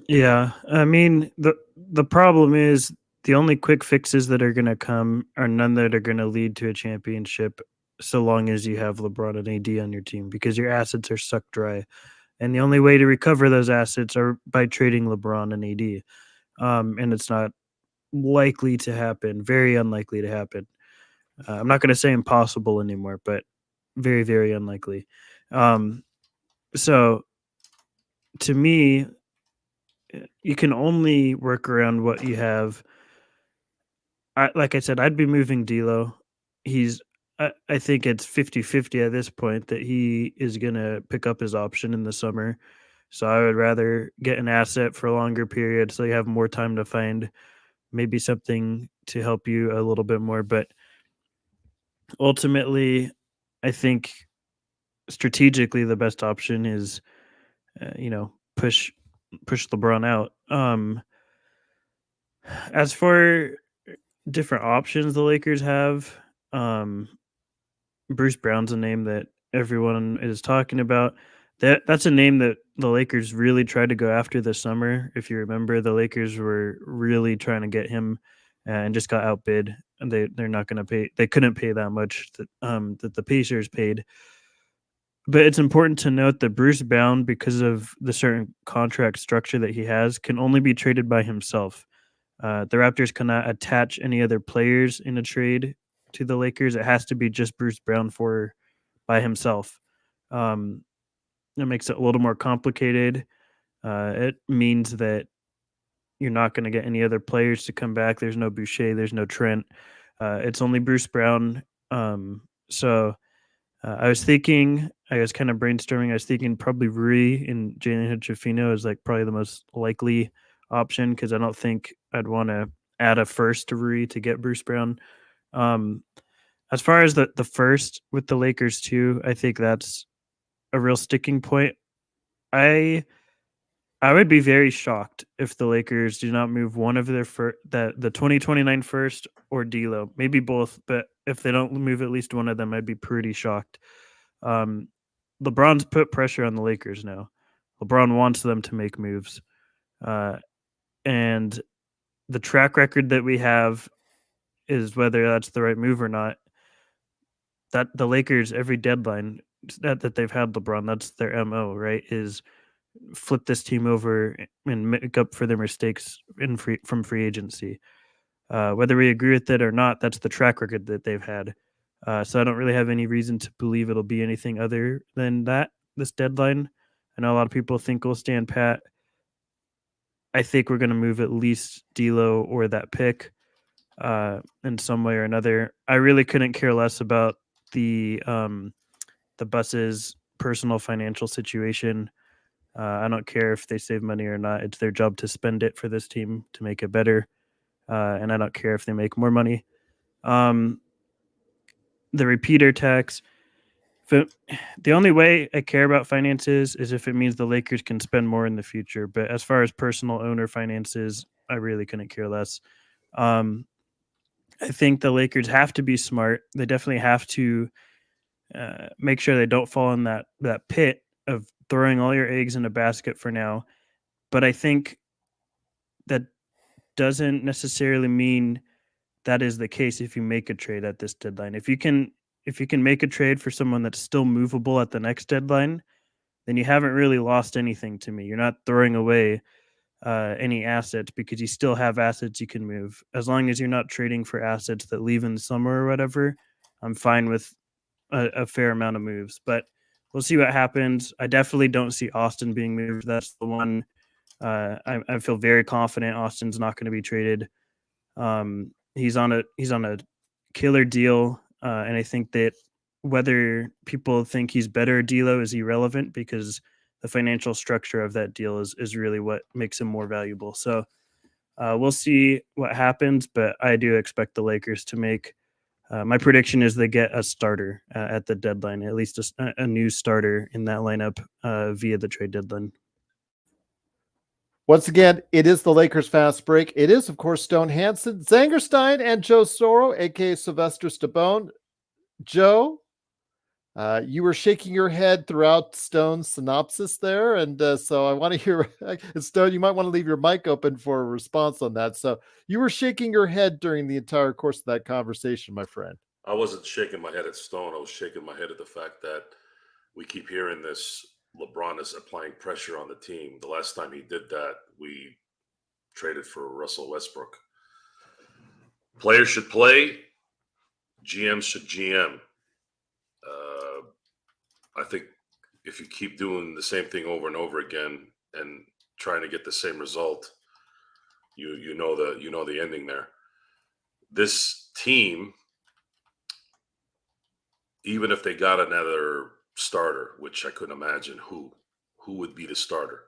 Yeah, I mean the problem is the only quick fixes that are going to come are none that are going to lead to a championship so long as you have LeBron and AD on your team because your assets are sucked dry. And the only way to recover those assets are by trading LeBron and AD. And it's not likely to happen, very unlikely to happen. I'm not going to say impossible anymore, but very, very unlikely. So to me, you can only work around what you have. Like I said, I'd be moving D'Lo. I think it's 50-50 at this point that he is going to pick up his option in the summer. So I would rather get an asset for a longer period so you have more time to find maybe something to help you a little bit more. But ultimately, I think strategically the best option is, push LeBron out. As for different options the Lakers have, Bruce Brown's a name that everyone is talking about. That's a name that the Lakers really tried to go after this summer. If you remember, the Lakers were really trying to get him and just got outbid. And they're not going to pay. They couldn't pay that much that the Pacers paid. But it's important to note that Bruce Brown, because of the certain contract structure that he has, can only be traded by himself. The Raptors cannot attach any other players in a trade to the Lakers. It has to be just Bruce Brown by himself. It makes it a little more complicated. It means that you're not going to get any other players to come back. There's no Boucher. There's no Trent. It's only Bruce Brown. So I was kind of brainstorming. I was thinking probably Rui and Jalen Hood-Schifino is like probably the most likely option because I don't think I'd want to add a first to Rui to get Bruce Brown. As far as the first with the Lakers too, I think that's a real sticking point. I would be very shocked if the Lakers do not move one of their the 2029 first or D'Lo, maybe both, but if they don't move at least one of them, I'd be pretty shocked. LeBron's put pressure on the Lakers now. LeBron wants them to make moves. And the track record that we have is whether that's the right move or not. That the Lakers, every deadline that they've had LeBron, that's their MO, right? Is flip this team over and make up for their mistakes from free agency. Whether we agree with it or not, that's the track record that they've had. So I don't really have any reason to believe it'll be anything other than that this deadline. I know a lot of people think we'll stand pat. I think we're going to move at least D'Lo or that pick in some way or another. I really couldn't care less about the Buses' personal financial situation. I don't care if they save money or not. It's their job to spend it for this team to make it better. And I don't care if they make more money. The repeater tax. The only way I care about finances is if it means the Lakers can spend more in the future. But as far as personal owner finances, I really couldn't care less. I think the Lakers have to be smart. They definitely have to make sure they don't fall in that pit of throwing all your eggs in a basket for now. But I think that doesn't necessarily mean that is the case if you make a trade at this deadline. If you can make a trade for someone that's still movable at the next deadline, then you haven't really lost anything to me. You're not throwing away any assets because you still have assets you can move. As long as you're not trading for assets that leave in the summer or whatever, I'm fine with a fair amount of moves. But we'll see what happens. I definitely don't see Austin being moved. That's the one. I feel very confident Austin's not going to be traded. He's on a killer deal, and I think that whether people think he's better, D'Lo is irrelevant because the financial structure of that deal is really what makes him more valuable. So we'll see what happens, but I do expect the Lakers to make. My prediction is they get a starter at the deadline, at least a new starter in that lineup via the trade deadline. Once again, it is the Lakers Fast Break. It is, of course, Stone Hansen, Zangerstein, and Joe Soro, a.k.a. Sylvester Stabone. Joe, you were shaking your head throughout Stone's synopsis there, and so I want to hear, Stone, you might want to leave your mic open for a response on that. So you were shaking your head during the entire course of that conversation, my friend. I wasn't shaking my head at Stone. I was shaking my head at the fact that we keep hearing this. LeBron is applying pressure on the team. The last time he did that, we traded for Russell Westbrook. Players should play. GM should GM. I think if you keep doing the same thing over and over again and trying to get the same result, you know the ending there. This team even if they got another starter, which I couldn't imagine who would be the starter,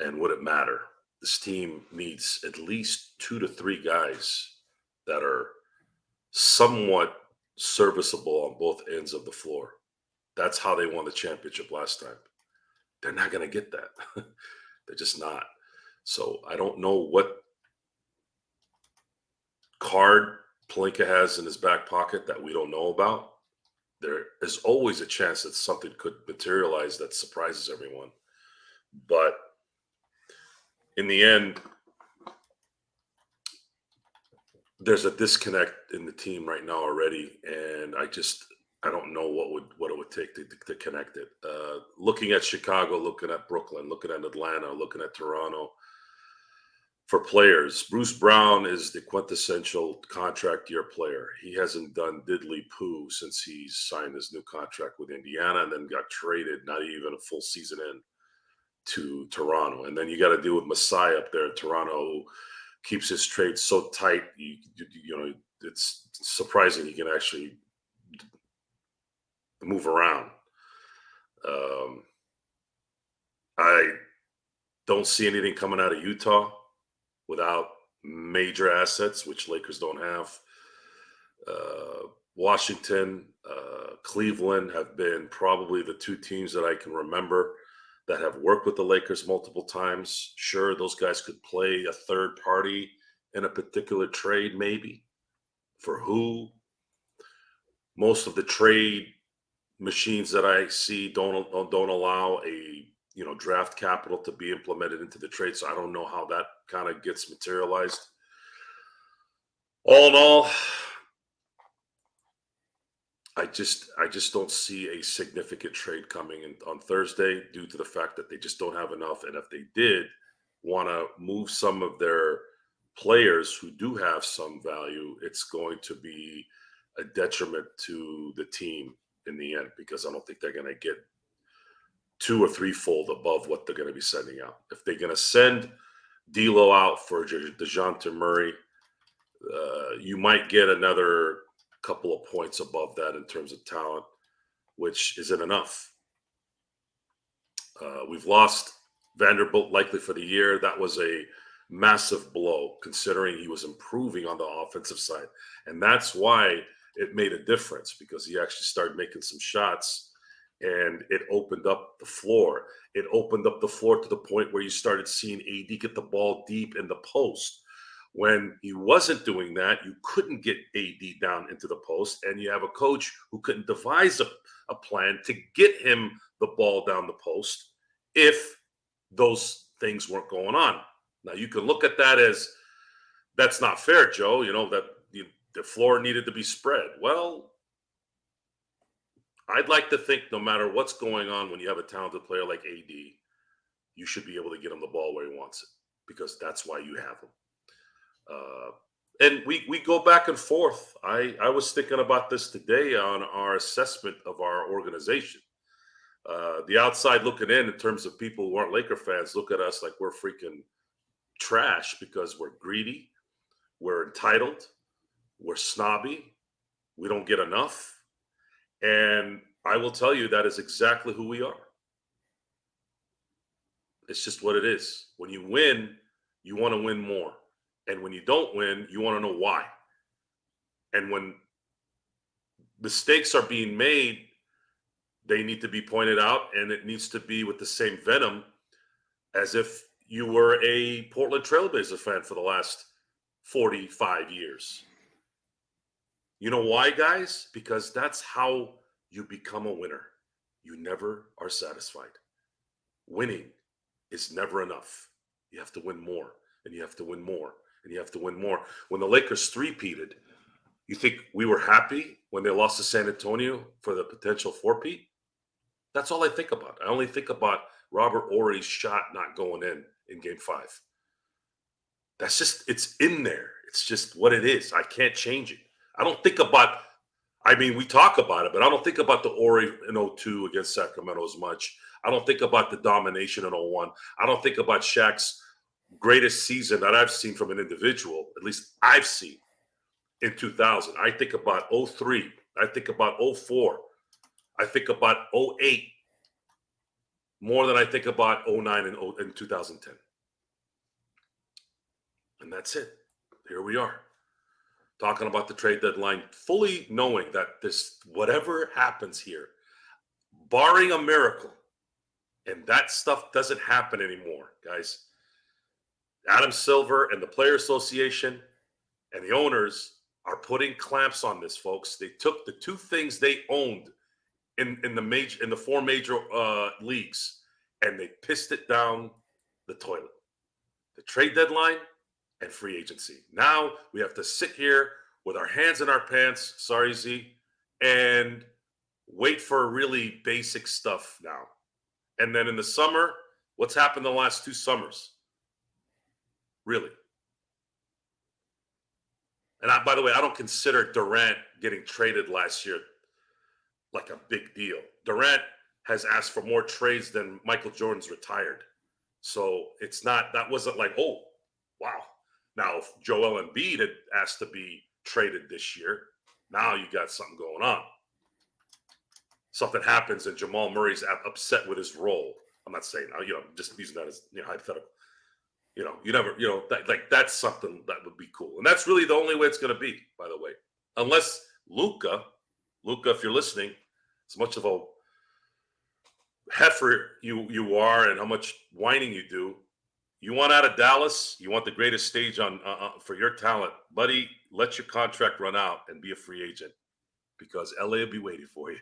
and would it matter? This team needs at least 2 to 3 guys that are somewhat serviceable on both ends of the floor. That's how they won the championship last time. They're not going to get that. They're just not. So I don't know what card Pelinka has in his back pocket that we don't know about. There is always a chance that something could materialize that surprises everyone. But in the end, there's a disconnect in the team right now already, and I don't know what it would take to connect it. Looking at Chicago, looking at Brooklyn, looking at Atlanta, looking at Toronto, for players, Bruce Brown is the quintessential contract year player. He hasn't done diddly poo since he signed his new contract with Indiana and then got traded, not even a full season in, to Toronto. And then you got to deal with Masai up there in Toronto, who keeps his trade so tight. You know, it's surprising he can actually move around. I don't see anything coming out of Utah without major assets, which Lakers don't have. Washington, Cleveland have been probably the 2 teams that I can remember that have worked with the Lakers multiple times. Sure, those guys could play a third party in a particular trade, maybe. For who? Most of the trade machines that I see don't allow a draft capital to be implemented into the trade. So I don't know how that kind of gets materialized. All in all, I just don't see a significant trade coming in on Thursday due to the fact that they just don't have enough. And if they did want to move some of their players who do have some value, it's going to be a detriment to the team in the end, because I don't think they're going to get 2 or 3-fold above what they're going to be sending out. If they're going to send D'Lo out for Dejounte Murray, you might get another couple of points above that in terms of talent, which isn't enough. We've lost Vanderbilt likely for the year. That was a massive blow considering he was improving on the offensive side. And that's why it made a difference, because he actually started making some shots and it opened up the floor. It opened up the floor to the point where you started seeing AD get the ball deep in the post. When he wasn't doing that, you couldn't get AD down into the post, and you have a coach who couldn't devise a plan to get him the ball down the post if those things weren't going on. Now, you can look at that as, that's not fair, Joe, that the floor needed to be spread. Well, I'd like to think no matter what's going on, when you have a talented player like AD, you should be able to get him the ball where he wants it, because that's why you have him. And we go back and forth. I was thinking about this today on our assessment of our organization. The outside looking in terms of people who aren't Laker fans, look at us like we're freaking trash because we're greedy, we're entitled, we're snobby, we don't get enough. And I will tell you that is exactly who we are. It's just what it is. When you win, you want to win more. And when you don't win, you want to know why. And when mistakes are being made, they need to be pointed out, and it needs to be with the same venom as if you were a Portland Trailblazer fan for the last 45 years. You know why, guys? Because that's how you become a winner. You never are satisfied. Winning is never enough. You have to win more, and you have to win more, and you have to win more. When the Lakers three-peated, you think we were happy when they lost to San Antonio for the potential four-peat? That's all I think about. I only think about Robert Ory's shot not going in Game 5. That's just, it's in there. It's just what it is. I can't change it. I don't think about, we talk about it, but I don't think about the Ory in 02 against Sacramento as much. I don't think about the domination in 01. I don't think about Shaq's greatest season that I've seen from an individual, at least I've seen, in 2000. I think about 03 I think about '04. I think about '08 more than I think about '09 and 2010. And that's it. Here we are talking about the trade deadline, fully knowing that this, whatever happens here, barring a miracle, and that stuff doesn't happen anymore, guys. Adam Silver and the Player Association and the owners are putting clamps on this, folks. They took the two things they owned in the four major leagues, and they pissed it down the toilet. The trade deadline and free agency. Now we have to sit here with our hands in our pants, sorry Z, and wait for really basic stuff now. And then in the summer, what's happened the last 2 summers? Really. And by the way, I don't consider Durant getting traded last year like a big deal. Durant has asked for more trades than Michael Jordan's retired. So it's not, that wasn't like, oh, wow. Now, if Joel Embiid had asked to be traded this year, now you got something going on. Something happens and Jamal Murray's upset with his role. I'm not saying, just using that as hypothetical. You never, that's something that would be cool. And that's really the only way it's going to be, by the way. Unless Luka, if you're listening, as much of a heifer you are and how much whining you do, you want out of Dallas, you want the greatest stage on for your talent, buddy, let your contract run out and be a free agent because LA will be waiting for you.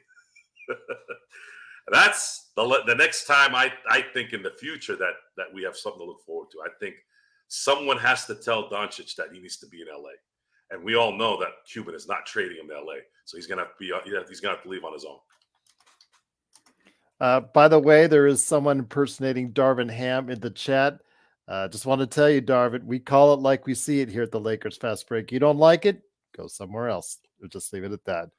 That's the next time I think in the future that we have something to look forward to. I think someone has to tell Doncic that he needs to be in LA. And we all know that Cuban is not trading him to LA. So he's gonna have to leave on his own. By the way, there is someone impersonating Darvin Ham in the chat. Just want to tell you, Darvin, we call it like we see it here at the Lakers Fast Break. You don't like it? Go somewhere else. We'll just leave it at that.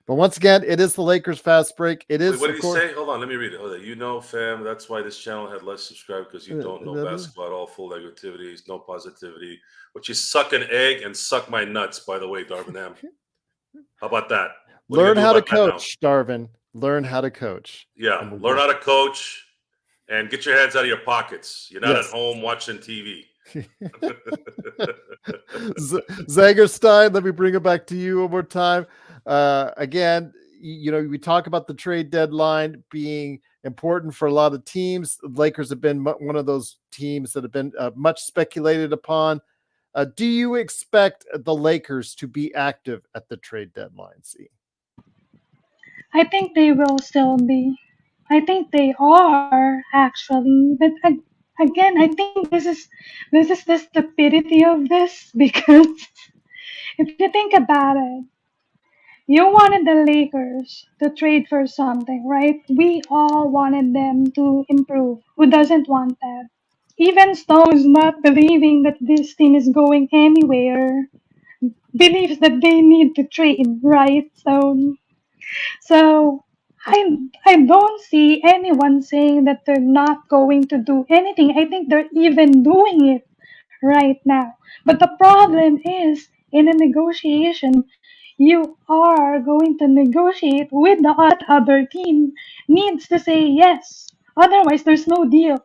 But once again, it is the Lakers Fast Break. It is. Wait, what did he say? Hold on, let me read it. Fam, that's why this channel had less subscribers because you don't know basketball at all. Full negativities, no positivity. But you suck an egg and suck my nuts, by the way, Darvin Ham. How about that? Learn how to coach, Darvin. Learn how to coach. Yeah, learn how to coach and get your hands out of your pockets. You're not at home watching TV. Zagerstein, let me bring it back to you one more time. Again, we talk about the trade deadline being important for a lot of teams. The Lakers have been one of those teams that have been much speculated upon. Do you expect the Lakers to be active at the trade deadline, C? I think they will still be. I think they are actually, but again, I think this is the stupidity of this because if you think about it, you wanted the Lakers to trade for something, right? We all wanted them to improve. Who doesn't want that? Even Stone's not believing that this team is going anywhere, believes that they need to trade, right? So I don't see anyone saying that they're not going to do anything. I think they're even doing it right now. But the problem is in a negotiation, you are going to negotiate with the other team needs to say yes. Otherwise there's no deal.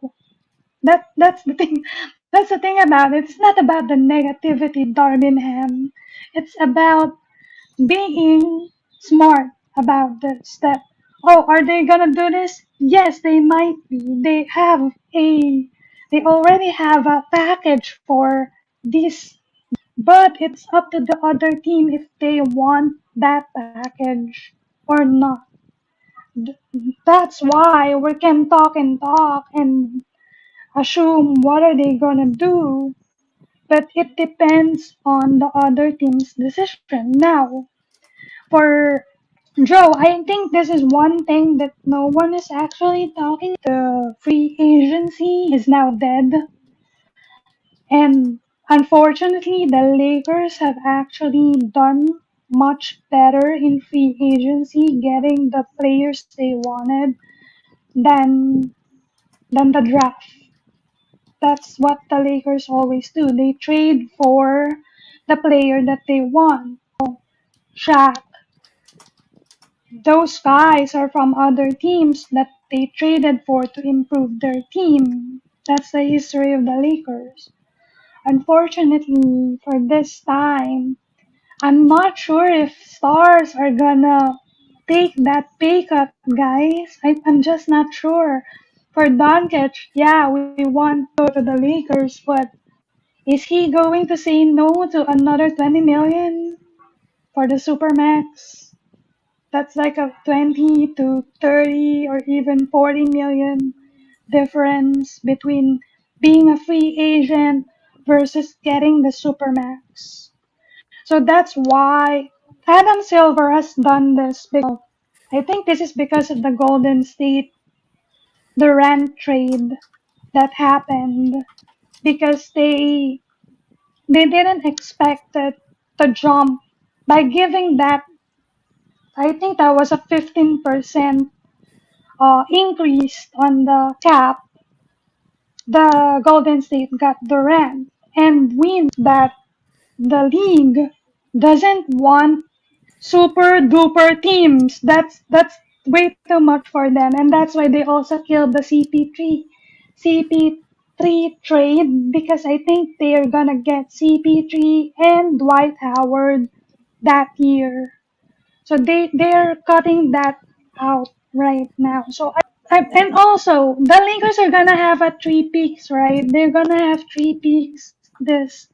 That's the thing. That's the thing about it. It's not about the negativity, Darvingham. It's about being smart about this. That are they gonna do this? Yes, they might be. They already have a package for this, but it's up to the other team if they want that package or not. That's why we can talk and assume what are they gonna do, but it depends on the other team's decision. Now, for Joe, I think this is one thing that no one is actually talking. The free agency is now dead. And unfortunately, the Lakers have actually done much better in free agency, getting the players they wanted than the draft. That's what the Lakers always do. They trade for the player that they want. Shaq, those guys are from other teams that they traded for to improve their team. That's the history of the Lakers. Unfortunately, for this time, I'm not sure if stars are gonna take that pay cut, guys. I'm just not sure. For Doncic, yeah, we want to go to the Lakers, but is he going to say no to another 20 million for the Supermax? That's like a 20 to 30 or even 40 million difference between being a free agent versus getting the Supermax. So that's why Adam Silver has done this. I think this is because of the Golden State Durant trade that happened because they didn't expect it to jump by giving that. I think that was a 15% increase on the cap. The Golden State got Durant, and we that the league doesn't want super duper teams. That's way too much for them, and that's why they also killed the CP3 trade because I think they're gonna get CP3 and Dwight Howard that year. So they're cutting that out right now. So and also the Lakers are gonna have a 3 picks, right? They're gonna have 3 picks this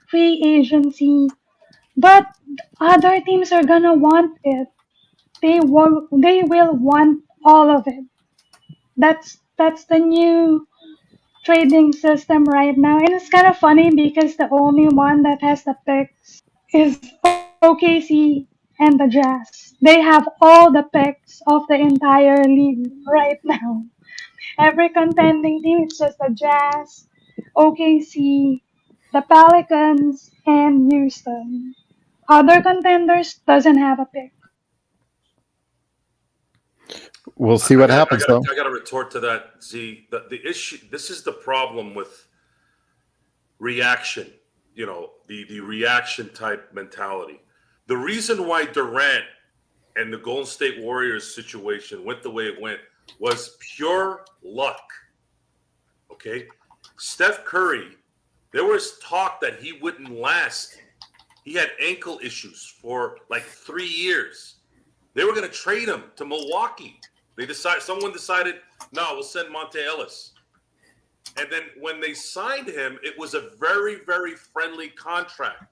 free agency, but other teams are gonna want it. They will want all of it. That's the new trading system right now, and it's kind of funny because the only one that has the picks is OKC and the Jazz. They have all the picks of the entire league right now. Every contending team is just the Jazz, OKC, the Pelicans, and Houston. Other contenders doesn't have a pick. We'll see what happens, though. I got to retort to that, Z. The issue. This is the problem with reaction. The reaction type mentality. The reason why Durant and the Golden State Warriors situation went the way it went was pure luck. Okay, Steph Curry. There was talk that he wouldn't last. He had ankle issues for like 3 years. They were going to trade him to Milwaukee. Someone decided, no, we'll send Monte Ellis. And then when they signed him, it was a very, very friendly contract.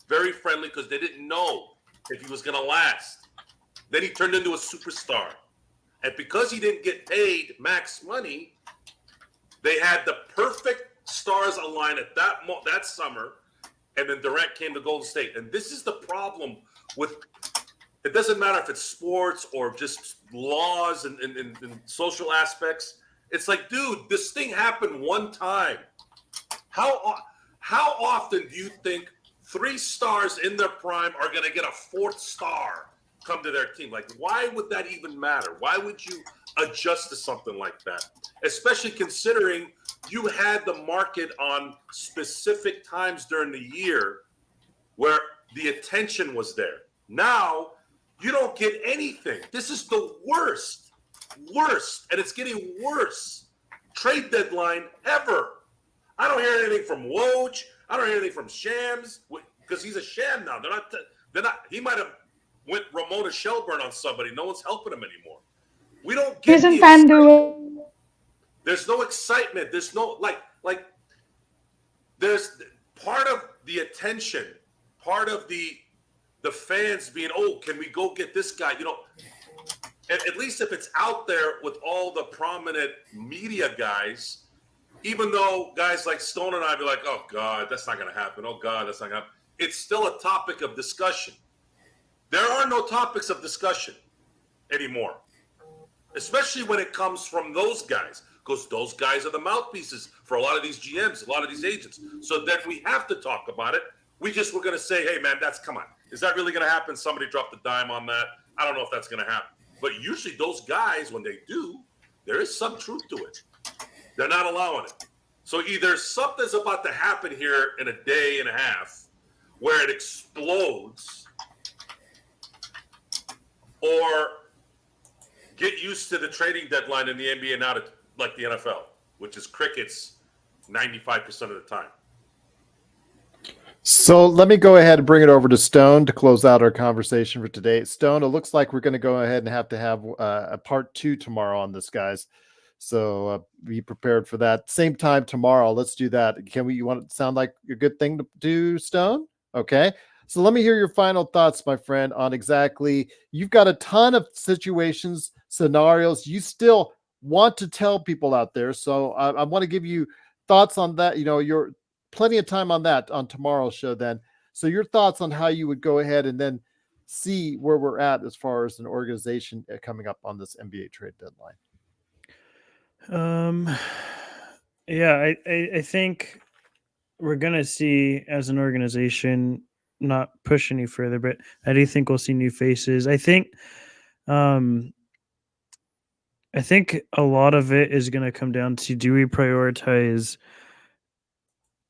Very friendly because they didn't know if he was going to last. Then he turned into a superstar. And because he didn't get paid max money, they had the perfect stars align at that summer. And then Durant came to Golden State. And this is the problem with it. Doesn't matter if it's sports or just laws and social aspects. It's like, dude, this thing happened one time. How often do you think 3 stars in their prime are going to get a 4th star come to their team? Like, why would that even matter? Why would you adjust to something like that? Especially considering you had the market on specific times during the year where the attention was there. Now, you don't get anything. This is the worst, and it's getting worse trade deadline ever. I don't hear anything from Woj. I don't hear anything from Shams because he's a sham now. They're not. He might have went Ramona Shelburne on somebody. No one's helping him anymore. We don't get Isn't the excitement. There's no excitement. There's no like. There's part of the attention, part of the fans being, oh, can we go get this guy? At least if it's out there with all the prominent media guys, even though guys like Stone and I be like, oh, God, that's not going to happen. Oh, God, that's not going to happen. It's still a topic of discussion. There are no topics of discussion anymore, especially when it comes from those guys, because those guys are the mouthpieces for a lot of these GMs, a lot of these agents. So then we have to talk about it. We're going to say, hey, man, come on. Is that really going to happen? Somebody dropped a dime on that. I don't know if that's going to happen. But usually those guys, when they do, there is some truth to it. They're not allowing it. So either something's about to happen here in a day and a half where it explodes, or get used to the trading deadline in the NBA now, like the NFL, which is crickets 95% of the time. So let me go ahead and bring it over to Stone to close out our conversation for today. Stone, it looks like we're going to go ahead and have a part 2 tomorrow on this, guys. So be prepared for that. Same time tomorrow. Let's do that. You want it to sound like a good thing to do, Stone? Okay. So let me hear your final thoughts, my friend, on exactly. You've got a ton of situations, scenarios. You still want to tell people out there. So I want to give you thoughts on that. You're plenty of time on that on tomorrow's show then. So your thoughts on how you would go ahead and then see where we're at as far as an organization coming up on this NBA trade deadline. Yeah, I think we're gonna see as an organization not push any further, but I do think we'll see new faces. I think a lot of it is gonna come down to, do we prioritize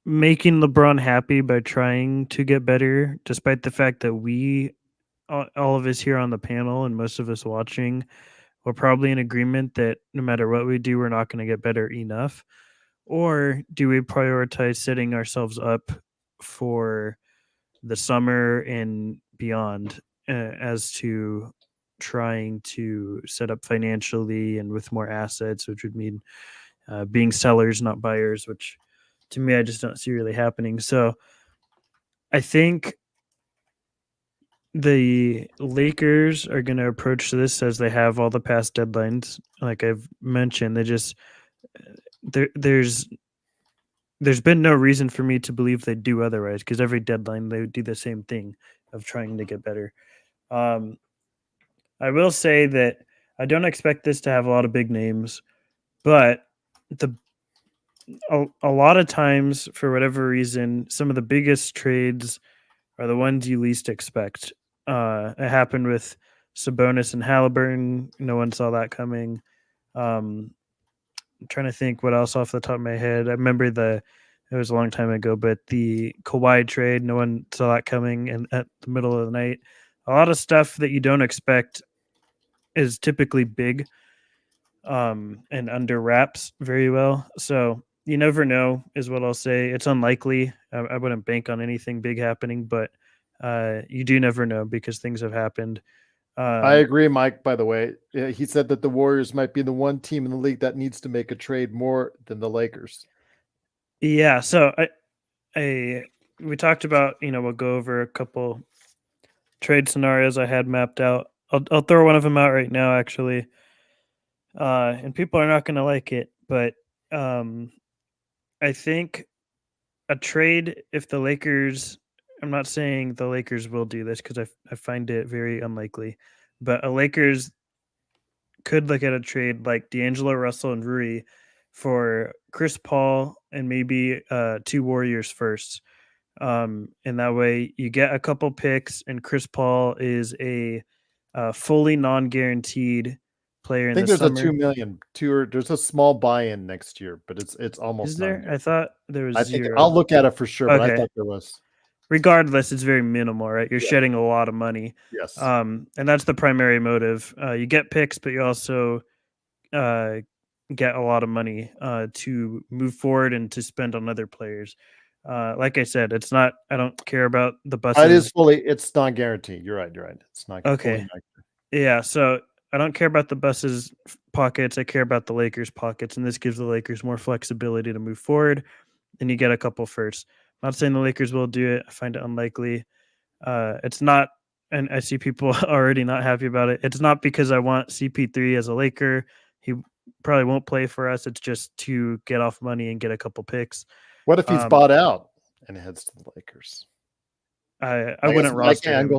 making LeBron happy by trying to get better, despite the fact that all of us here on the panel and most of us watching, we're probably in agreement that no matter what we do, we're not going to get better enough? Or do we prioritize setting ourselves up for the summer and beyond, as to trying to set up financially and with more assets, which would mean being sellers, not buyers, which to me, I just don't see really happening. So I think the Lakers are going to approach this as they have all the past deadlines. Like I've mentioned, there's been no reason for me to believe they'd do otherwise, because every deadline they would do the same thing of trying to get better. I will say that I don't expect this to have a lot of big names, but a lot of times, for whatever reason, some of the biggest trades are the ones you least expect. It happened with Sabonis and Halliburton. No one saw that coming. I'm trying to think what else off the top of my head. I remember it was a long time ago, but the Kawhi trade, no one saw that coming, and at the middle of the night. A lot of stuff that you don't expect is typically big, and under wraps very well. So you never know, is what I'll say. It's unlikely. I wouldn't bank on anything big happening, but you do never know, because things have happened. I agree, Mike, by the way. He said that the Warriors might be the one team in the league that needs to make a trade more than the Lakers. Yeah, so we talked about, we'll go over a couple trade scenarios I had mapped out. I'll throw one of them out right now, actually. And people are not going to like it, but I think a trade, if the Lakers, I'm not saying the Lakers will do this, because I find it very unlikely, but a Lakers could look at a trade like D'Angelo Russell and Rui for Chris Paul and maybe 2 Warriors firsts. And that way you get a couple picks, and Chris Paul is a fully non-guaranteed player I in think the there's summer. a $2 million. There's a small buy-in next year, but it's almost. Is there? I thought there was I think 0. I'll look at it for sure, but I Okay. thought there was. Regardless, it's very minimal, right? You're Yeah. shedding a lot of money. Yes. And that's the primary motive. You get picks, but you also get a lot of money to move forward and to spend on other players. Like I said, it's not. I don't care about the buses. It's not guaranteed. You're right. It's not Okay. Yeah. So I don't care about the buses pockets. I care about the Lakers pockets, and this gives the Lakers more flexibility to move forward. And you get a couple firsts. I'm not saying the Lakers will do it. I find it unlikely. It's not, and I see people already not happy about it. It's not because I want CP3 as a Laker. He probably won't play for us. It's just to get off money and get a couple picks. What if he's bought out and heads to the Lakers? I wouldn't roster him.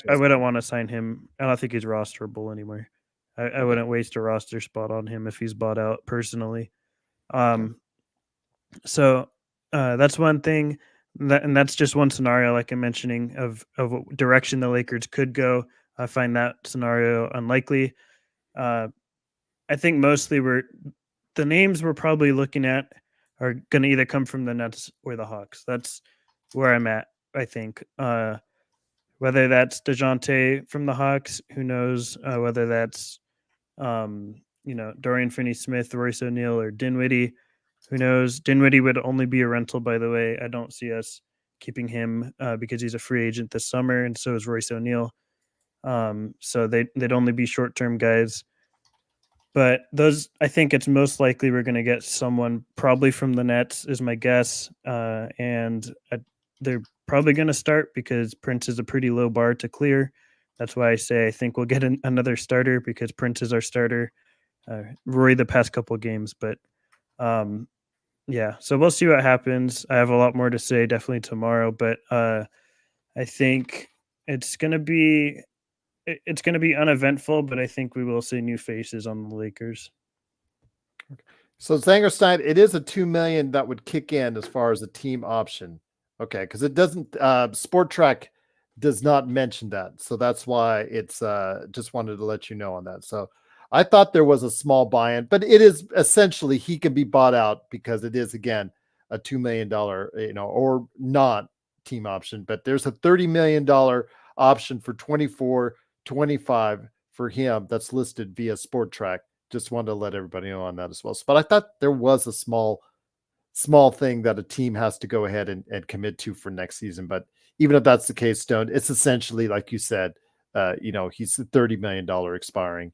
I wouldn't want to sign him. I don't think he's rosterable anymore. I wouldn't waste a roster spot on him if he's bought out personally. So that's one thing. And that's just one scenario, like I'm mentioning, of what direction the Lakers could go. I find that scenario unlikely. I think mostly the names we're probably looking at are going to either come from the Nets or the Hawks. That's where I'm at, I think. whether that's Dejounte from the Hawks, who knows, whether that's Dorian Finney-Smith, Royce O'Neal, or Dinwiddie, who knows. Dinwiddie would only be a rental, by the way. I don't see us keeping him because he's a free agent this summer, and so is Royce O'Neal. So they'd only be short-term guys. But those, I think it's most likely we're going to get someone probably from the Nets, is my guess. And they're probably going to start because Prince is a pretty low bar to clear. That's why I say I think we'll get another starter because Prince is our starter. Roy the past couple of games, but yeah. So we'll see what happens. I have a lot more to say definitely tomorrow, but I think it's going to be uneventful, but I think we will see new faces on the Lakers. So Zangerstein, it is a $2 million that would kick in as far as a team option. Okay, because it doesn't. Sport Track does not mention that, so that's why it's. Just wanted to let you know on that. So I thought there was a small buy-in, but it is essentially he can be bought out because it is again a $2 million, or not team option. But there's a $30 million option for 24-25 for him that's listed via Sport Track. Just wanted to let everybody know on that as well. But I thought there was a small thing that a team has to go ahead and commit to for next season. But even if that's the case, Stone, it's essentially, like you said, he's $30 million expiring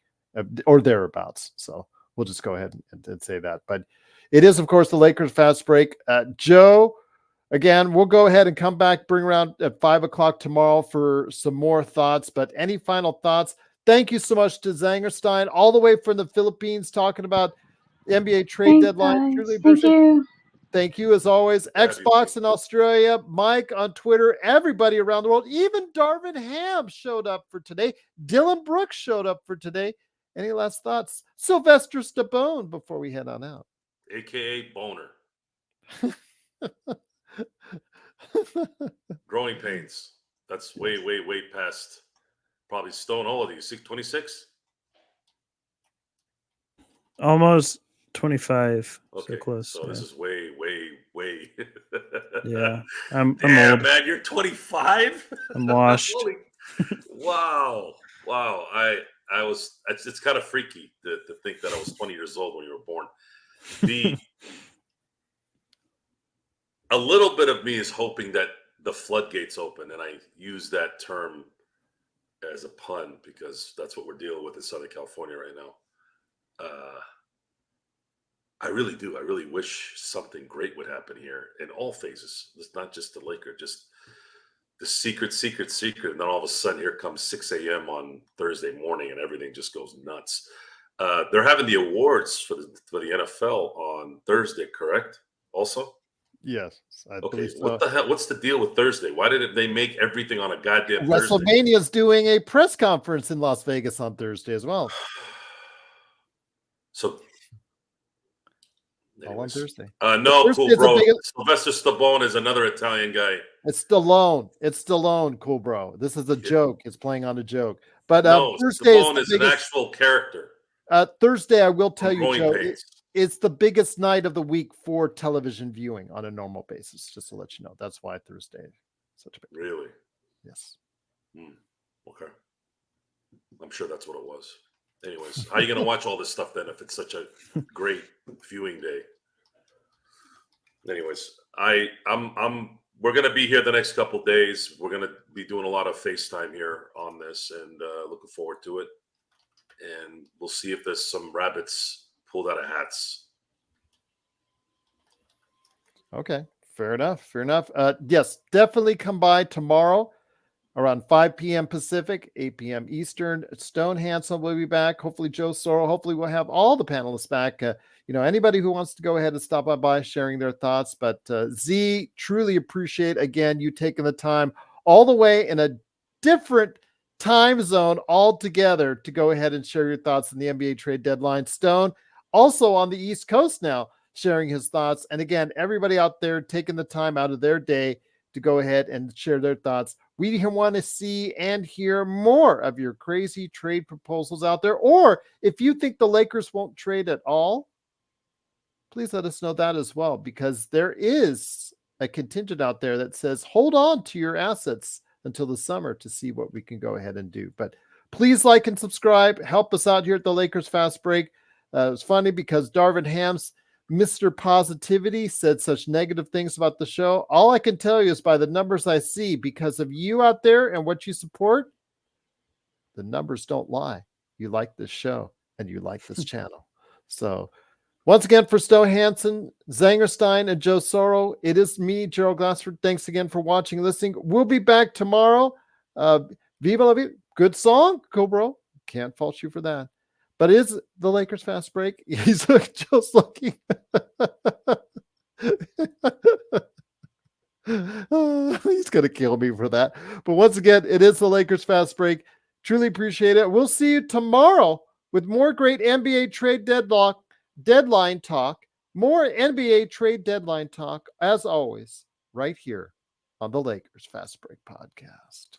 or thereabouts. So we'll just go ahead and say that. But it is, of course, the Lakers fast break. Joe, again, we'll go ahead and come back, bring around at 5:00 tomorrow for some more thoughts. But any final thoughts? Thank you so much to Zangerstein, all the way from the Philippines, talking about the NBA trade deadline. Truly appreciate it. Thank you, as always. Xbox in Australia, Mike on Twitter, everybody around the world. Even Darvin Ham showed up for today. Dylan Brooks showed up for today. Any last thoughts? Sylvester Stabone before we head on out. AKA Boner. Growing pains. That's way past probably Stone. How old are you? 26? Almost 25. Okay, so close. So this is way. Yeah, I'm Damn, old. man, you're 25. I'm washed. Wow. I was. It's kind of freaky to think that I was 20 years old when you were born. A little bit of me is hoping that the floodgates open, and I use that term as a pun because that's what we're dealing with in Southern California right now. I really do. I really wish something great would happen here in all phases. It's not just the Lakers, just the secret. And then all of a sudden, here comes 6 a.m. on Thursday morning, and everything just goes nuts. They're having the awards for the NFL on Thursday, correct? Also. Yes. Okay. What the hell? What's the deal with Thursday? Why didn't they make everything on a goddamn Thursday? WrestleMania's doing a press conference in Las Vegas on Thursday as well. So. All on Thursday. No, cool, bro. Sylvester Stallone is another Italian guy. It's Stallone, cool, bro. This is a joke. It's playing on a joke. But no, Thursday Stallone is an actual character. Thursday, I will tell you, Joe, pains. It's the biggest night of the week for television viewing on a normal basis, just to let you know. That's why Thursday is such a big Really? Yes. Okay. I'm sure that's what it was. Anyways, how are you going to watch all this stuff then if it's such a great viewing day? Anyways, we're going to be here the next couple days. We're going to be doing a lot of FaceTime here on this and looking forward to it. And we'll see if there's some rabbits pulled out of hats. Okay. Fair enough. Yes, definitely come by tomorrow around 5 p.m. Pacific, 8 p.m. Eastern. Stone Hansen will be back. Hopefully Joe Sorrell. Hopefully we'll have all the panelists back. Anybody who wants to go ahead and stop by sharing their thoughts. But Z, truly appreciate, again, you taking the time all the way in a different time zone altogether to go ahead and share your thoughts on the NBA trade deadline. Stone, also on the East Coast now, sharing his thoughts. And again, everybody out there taking the time out of their day to go ahead and share their thoughts. We want to see and hear more of your crazy trade proposals out there. Or if you think the Lakers won't trade at all, please let us know that as well, because there is a contingent out there that says, hold on to your assets until the summer to see what we can go ahead and do. But please like and subscribe. Help us out here at the Lakers Fast Break. It was funny because Darvin Ham's Mr. Positivity said such negative things about the show. All I can tell you is by the numbers I see, because of you out there and what you support, the numbers don't lie. You like this show and you like this channel. So once again, for Stowe Hansen, Zangerstein, and Joe Soro, it is me, Gerald Glassford. Thanks again for watching and listening. We'll be back tomorrow. Viva la vida. Good song. Cool, bro. Can't fault you for that. But it is the Lakers Fast Break. He's just looking. He's going to kill me for that. But once again, it is the Lakers Fast Break. Truly appreciate it. We'll see you tomorrow with more great NBA trade deadline talk, more NBA trade deadline talk, as always, right here on the Lakers Fast Break podcast.